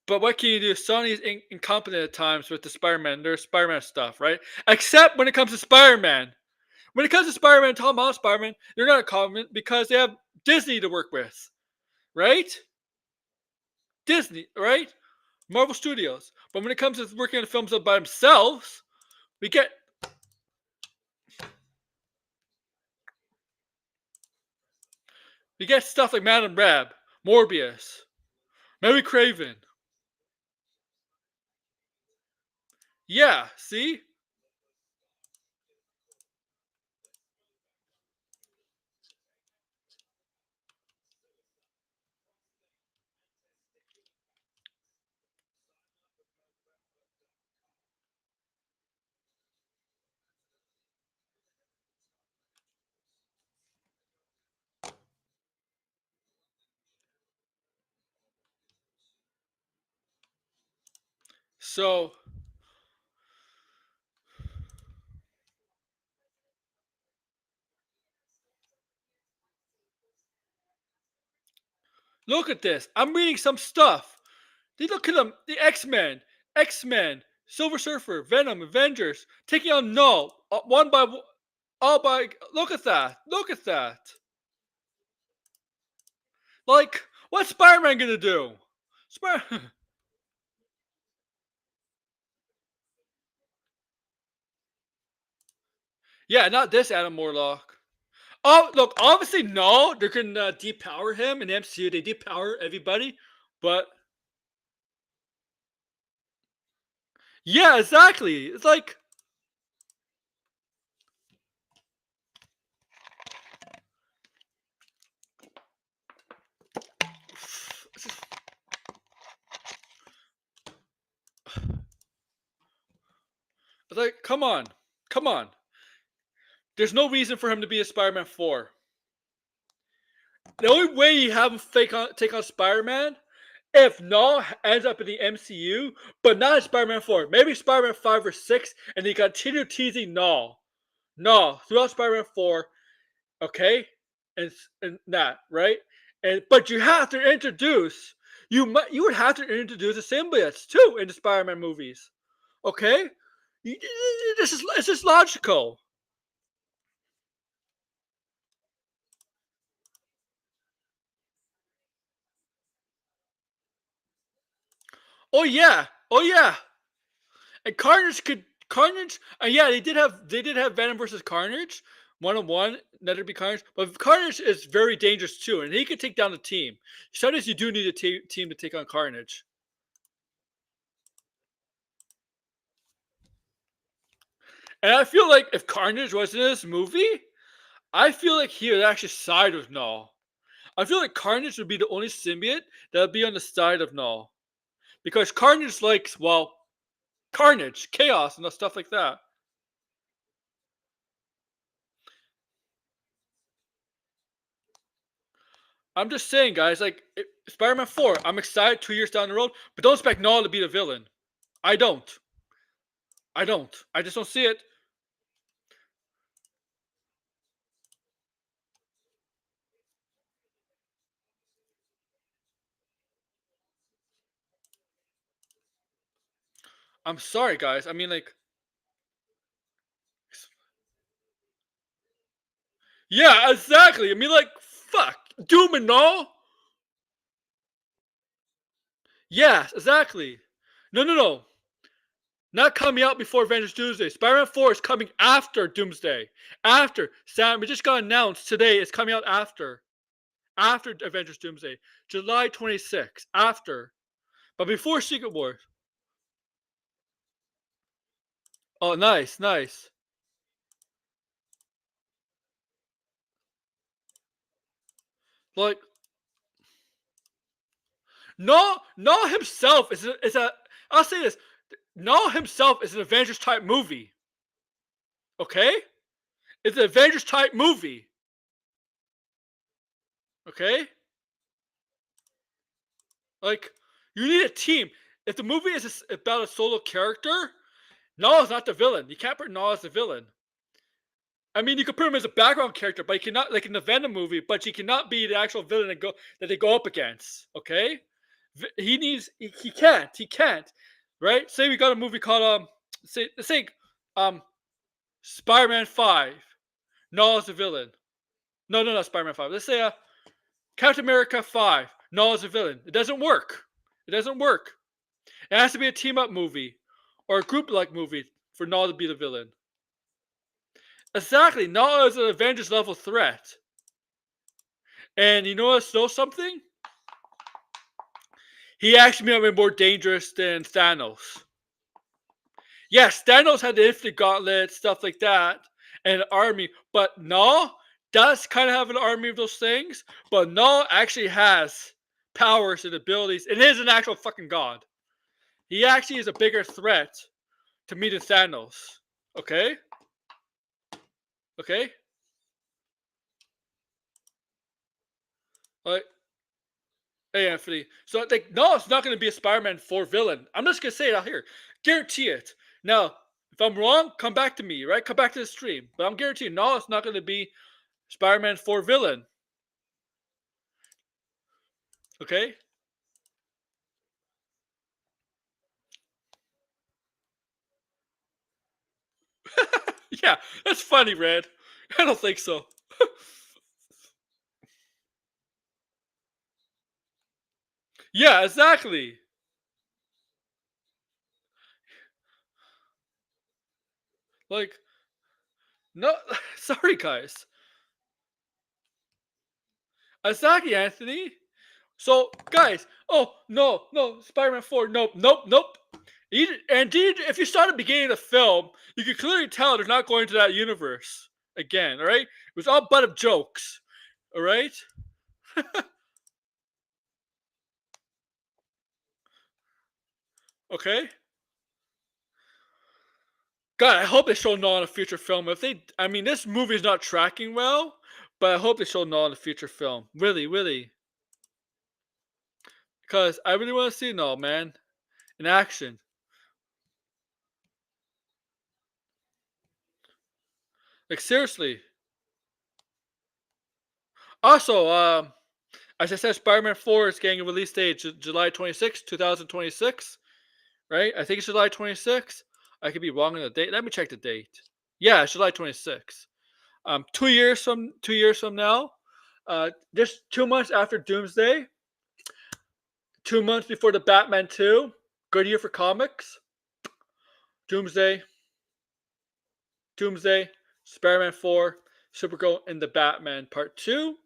But what can you do? Sony is incompetent at times with the Spider-Man, their Spider-Man stuff, right? Except when it comes to Spider-Man. When it comes to Spider-Man, Tom Holland Spider-Man, they're not competent because they have Disney to work with, right? Disney, right? Marvel Studios. But when it comes to working on films by themselves, we get stuff like Madame Rab, Morbius, Mary Craven. Yeah, see? So look at this. I'm reading some stuff. They look at them. The X Men, Silver Surfer, Venom, Avengers taking on Null one by all by. Look at that. Look at that. Like, what's Spider-Man gonna do? Spider. Yeah, not this Adam Warlock. Oh, look. Obviously, no. They can depower him in the MCU. They depower everybody, but yeah, exactly. It's like come on, come on. There's no reason for him to be a Spider-Man 4. The only way you have him take on Spider-Man if Null ends up in the MCU, but not in Spider-Man 4. Maybe Spider-Man 5 or 6, and they continue teasing Null throughout Spider-Man 4, okay? And that, right? And but you have to introduce you would have to introduce the symbiotes too in the Spider-Man movies. Okay? This is it's just logical. Oh yeah. Oh yeah. And Carnage. Yeah, they did have Venom versus Carnage, 1-on-1. That'd be Carnage, but Carnage is very dangerous too, and he could take down a team. Sometimes you do need a team to take on Carnage. And I feel like if Carnage was in this movie, I feel like he would actually side with Null. I feel like Carnage would be the only symbiote that would be on the side of Null because Carnage likes well. carnage, chaos, and stuff like that. I'm just saying, guys. Like Spider-Man 4, I'm excited 2 years down the road, but don't expect Noah to be the villain. I don't. I don't. I just don't see it. I'm sorry, guys. I mean, like, yeah, exactly. I mean, like, fuck, Doom and all. Yes, exactly. No, no, no. Not coming out before Avengers Doomsday. Spider-Man 4 is coming after Doomsday. After. Sam, it just got announced today. It's coming out after. After Avengers Doomsday. July 26th. After. But before Secret Wars. Oh, nice, nice. Like, no himself is a. I'll say this. No himself is an Avengers type movie. Okay? It's an Avengers type movie. Okay? Like, you need a team. If the movie is about a solo character, Null is not the villain. You can't put Null as the villain. I mean, you could put him as a background character, but you cannot, like in the Venom movie, but he cannot be the actual villain that they go up against. Okay? He needs. He can't. He can't. Right? Say we got a movie called say um Spider-Man 5. Null is the villain. No, no, not Spider-Man 5. Let's say Captain America 5. Null is the villain. It doesn't work. It doesn't work. It has to be a team up movie or a group like movie for Null to be the villain. Exactly. Null is an Avengers level threat. And you know something? He actually might be more dangerous than Thanos. Yes, Thanos had the Infinite Gauntlet, stuff like that, and an army. But Null does kind of have an army of those things. But Null actually has powers and abilities. It is an actual fucking god. He actually is a bigger threat to me than Thanos. Okay? Okay? Like, hey, Anthony. So, like, no, it's not going to be a Spider-Man 4 villain. I'm just going to say it out here. Guarantee it. Now, if I'm wrong, come back to me, right? Come back to the stream. But I'm guaranteeing, no, it's not going to be Spider-Man 4 villain. Okay? Yeah, that's funny, Red. I don't think so. Yeah, exactly. Like, no, sorry, guys. Exactly, Anthony. So, guys, oh no, no, Spider-Man 4, nope, nope, nope. Indeed, if you saw the beginning of the film, you could clearly tell they're not going to that universe again. All right, it was all but of jokes. All right, okay. God, I hope they show Null in a future film. If they, I mean, this movie is not tracking well, but I hope they show Null in a future film. Really, really, because I really want to see Null, man, in action. Like seriously. Also, as I said, Spider-Man 4 is getting a release date July 26, 2026. Right? I think it's July 26th. I could be wrong on the date. Let me check the date. Yeah, it's July 26th. 2 years from now, just 2 months after Doomsday, 2 months before the Batman 2. Good year for comics. Doomsday, Doomsday, Spider-Man 4, Supergirl, and the Batman Part 2.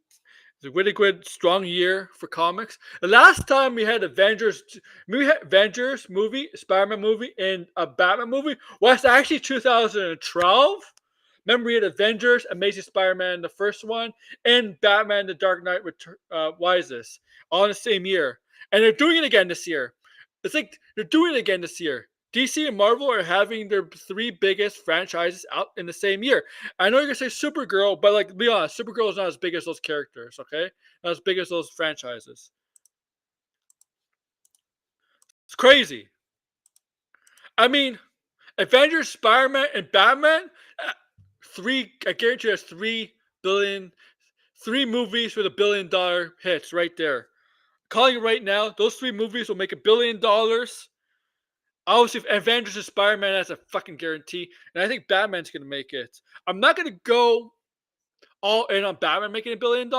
It's a really good, strong year for comics. The last time we had Avengers movie, Spider-Man movie, and a Batman movie was actually 2012. Remember, we had Avengers, Amazing Spider-Man, the first one, and Batman: The Dark Knight Rises, all in the same year, and they're doing it again this year. It's like they're doing it again this year. DC and Marvel are having their three biggest franchises out in the same year. I know you're gonna say Supergirl, but like, be honest, Supergirl is not as big as those characters. Okay, not as big as those franchises. It's crazy. I mean, Avengers, Spider Man, and Batman. uh, Three. I guarantee you, that's 3 billion. Three movies with $1 billion hits right there. Calling it right now, those three movies will make $1 billion. Obviously, if Avengers and Spider Man, that's a fucking guarantee. And I think Batman's gonna make it. I'm not gonna go all in on Batman making $1 billion,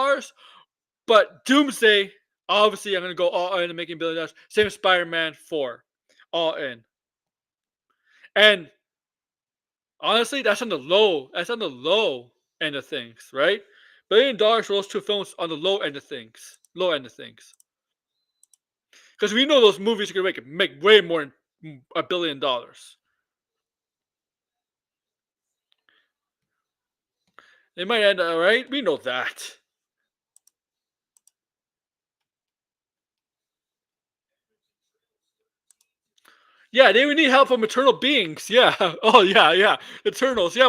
but Doomsday, obviously, I'm gonna go all in and making $1 billion. Same with Spider Man 4, all in. And honestly, that's on the low. That's on the low end of things, right? $1 billion for those two films on the low end of things. Low end of things. Because we know those movies are gonna make way more than $1 billion. They might end all right. We know that. Yeah, they would need help from eternal beings. Yeah. Oh yeah, yeah. Eternals. Yeah,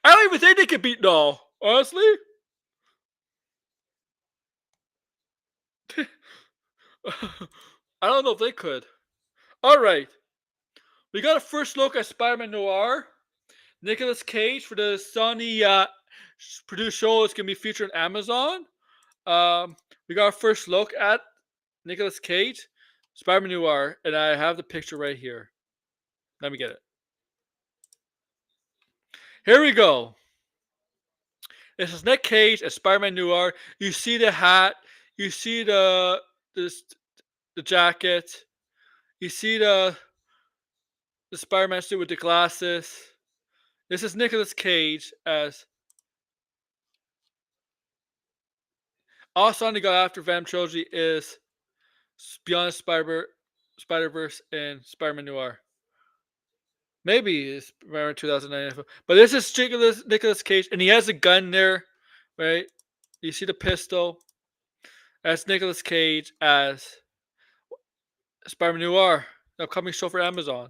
I don't even think they can beat no. Honestly. I don't know if they could. Alright. We got a first look at Spider-Man Noir. Nicolas Cage for the Sony produced show is gonna be featured on Amazon. We got our first look at Nicolas Cage, Spider-Man Noir, and I have the picture right here. Let me get it. Here we go. This is Nick Cage as Spider-Man Noir. You see the hat. You see this the jacket. You see the Spider-Man suit with the glasses. This is Nicolas Cage as also on the go after Venom trilogy is Beyond Spider Verse and Spider-Man Noir. Maybe it's around 2009, but this is Nicolas Cage, and he has a gun there, right? You see the pistol. That's Nicolas Cage as Spider-Man Noir, the upcoming show for Amazon.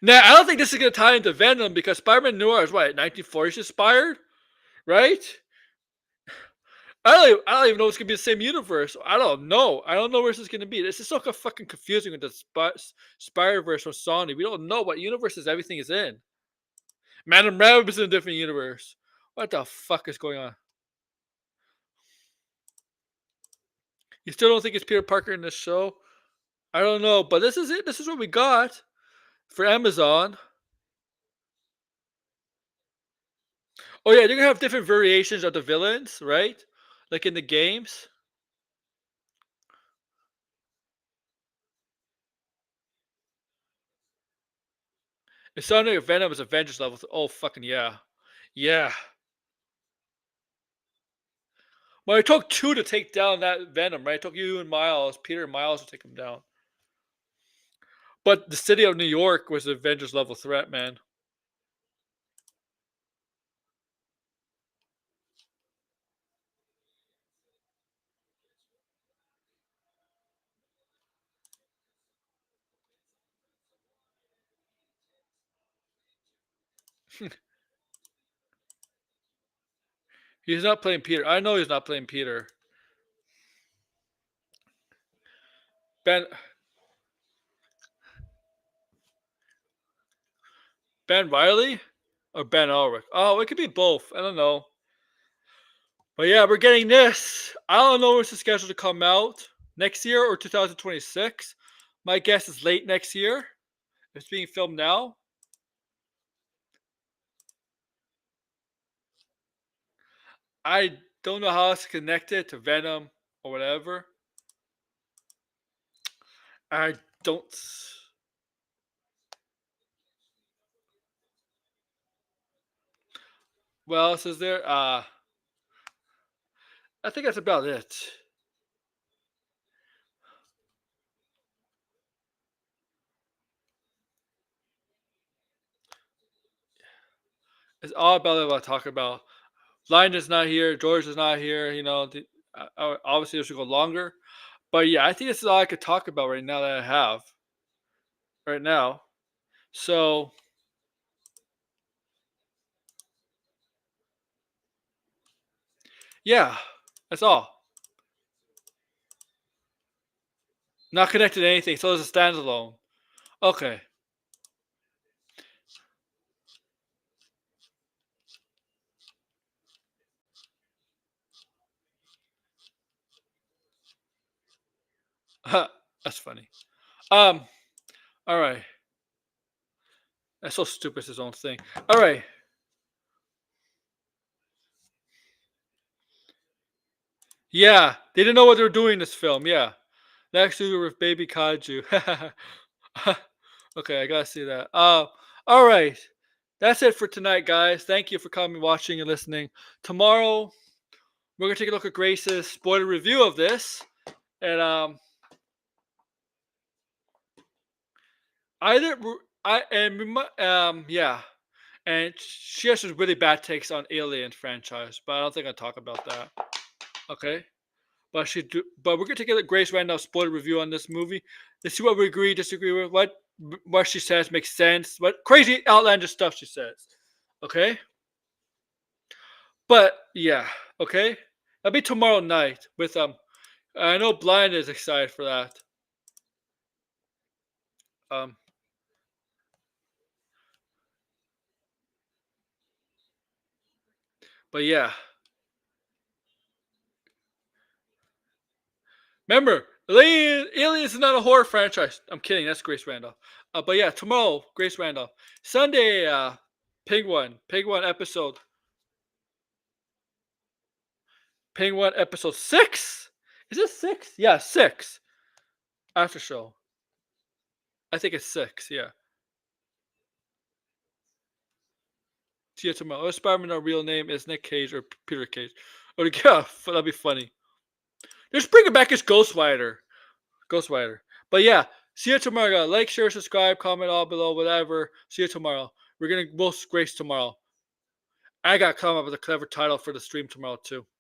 Now, I don't think this is going to tie into Venom because Spider-Man Noir is what, 1940s inspired, right? I don't even know it's going to be the same universe. I don't know. I don't know where this is going to be. This is so fucking confusing with the Spider-Verse from Sony. We don't know what universes everything is in. Madam Web is in a different universe. What the fuck is going on? You still don't think it's Peter Parker in this show? I don't know, but this is it. This is what we got for Amazon. Oh yeah, they're gonna have different variations of the villains, right? Like in the games. It sounded like Venom is Avengers level. Oh fucking yeah, yeah. Well, it took two to take down that Venom, right? It took you and Miles, Peter and Miles, to take him down. But the city of New York was an Avengers level threat, man. He's not playing Peter. I know he's not playing Peter. Ben Ben Riley or Ben Ulrich? Oh, it could be both. I don't know. But yeah, we're getting this. I don't know when's the schedule to come out next year or 2026. My guess is late next year. It's being filmed now. I don't know how it's connected to Venom or whatever. I don't. What else is there? I think that's about it. It's all about what I talk about. Line is not here. George is not here. You know, obviously this should go longer, But yeah, I think this is all I could talk about right now that I have right now. So yeah, that's all. Not connected to anything, so it's a standalone. Okay. That's funny. Um, all right. That's so stupid, it's his own thing. All right. Yeah, they didn't know what they were doing in this film. Yeah. Next to with Baby Kaiju. Okay, I gotta see that. All right. That's it for tonight, guys. Thank you for coming, watching, and listening. Tomorrow, we're gonna take a look at Grace's spoiler review of this, and either I and yeah, and she has some really bad takes on Alien franchise, but I don't think I'll talk about that. Okay. But we're gonna take a Grace Randolph spoiler review on this movie. Let's see what we agree, disagree with, what she says makes sense, what crazy outlandish stuff she says. Okay, but yeah, okay, that'll be tomorrow night with I know Blind is excited for that. Um, but yeah, remember, Aliens is not a horror franchise. I'm kidding. That's Grace Randolph. But yeah, tomorrow, Grace Randolph. Sunday, Pig One episode. Penguin episode 6? Is it 6? Yeah, 6. After show. I think it's 6, yeah. See you tomorrow. Spider-Man, real name is Nick Cage or Peter Cage. Oh, yeah, that'd be funny. Just bring it back as Ghost Rider. Ghost Rider. But yeah, see you tomorrow. Like, share, subscribe, comment all below, whatever. See you tomorrow. We're going to roast Grace tomorrow. I got to come up with a clever title for the stream tomorrow, too.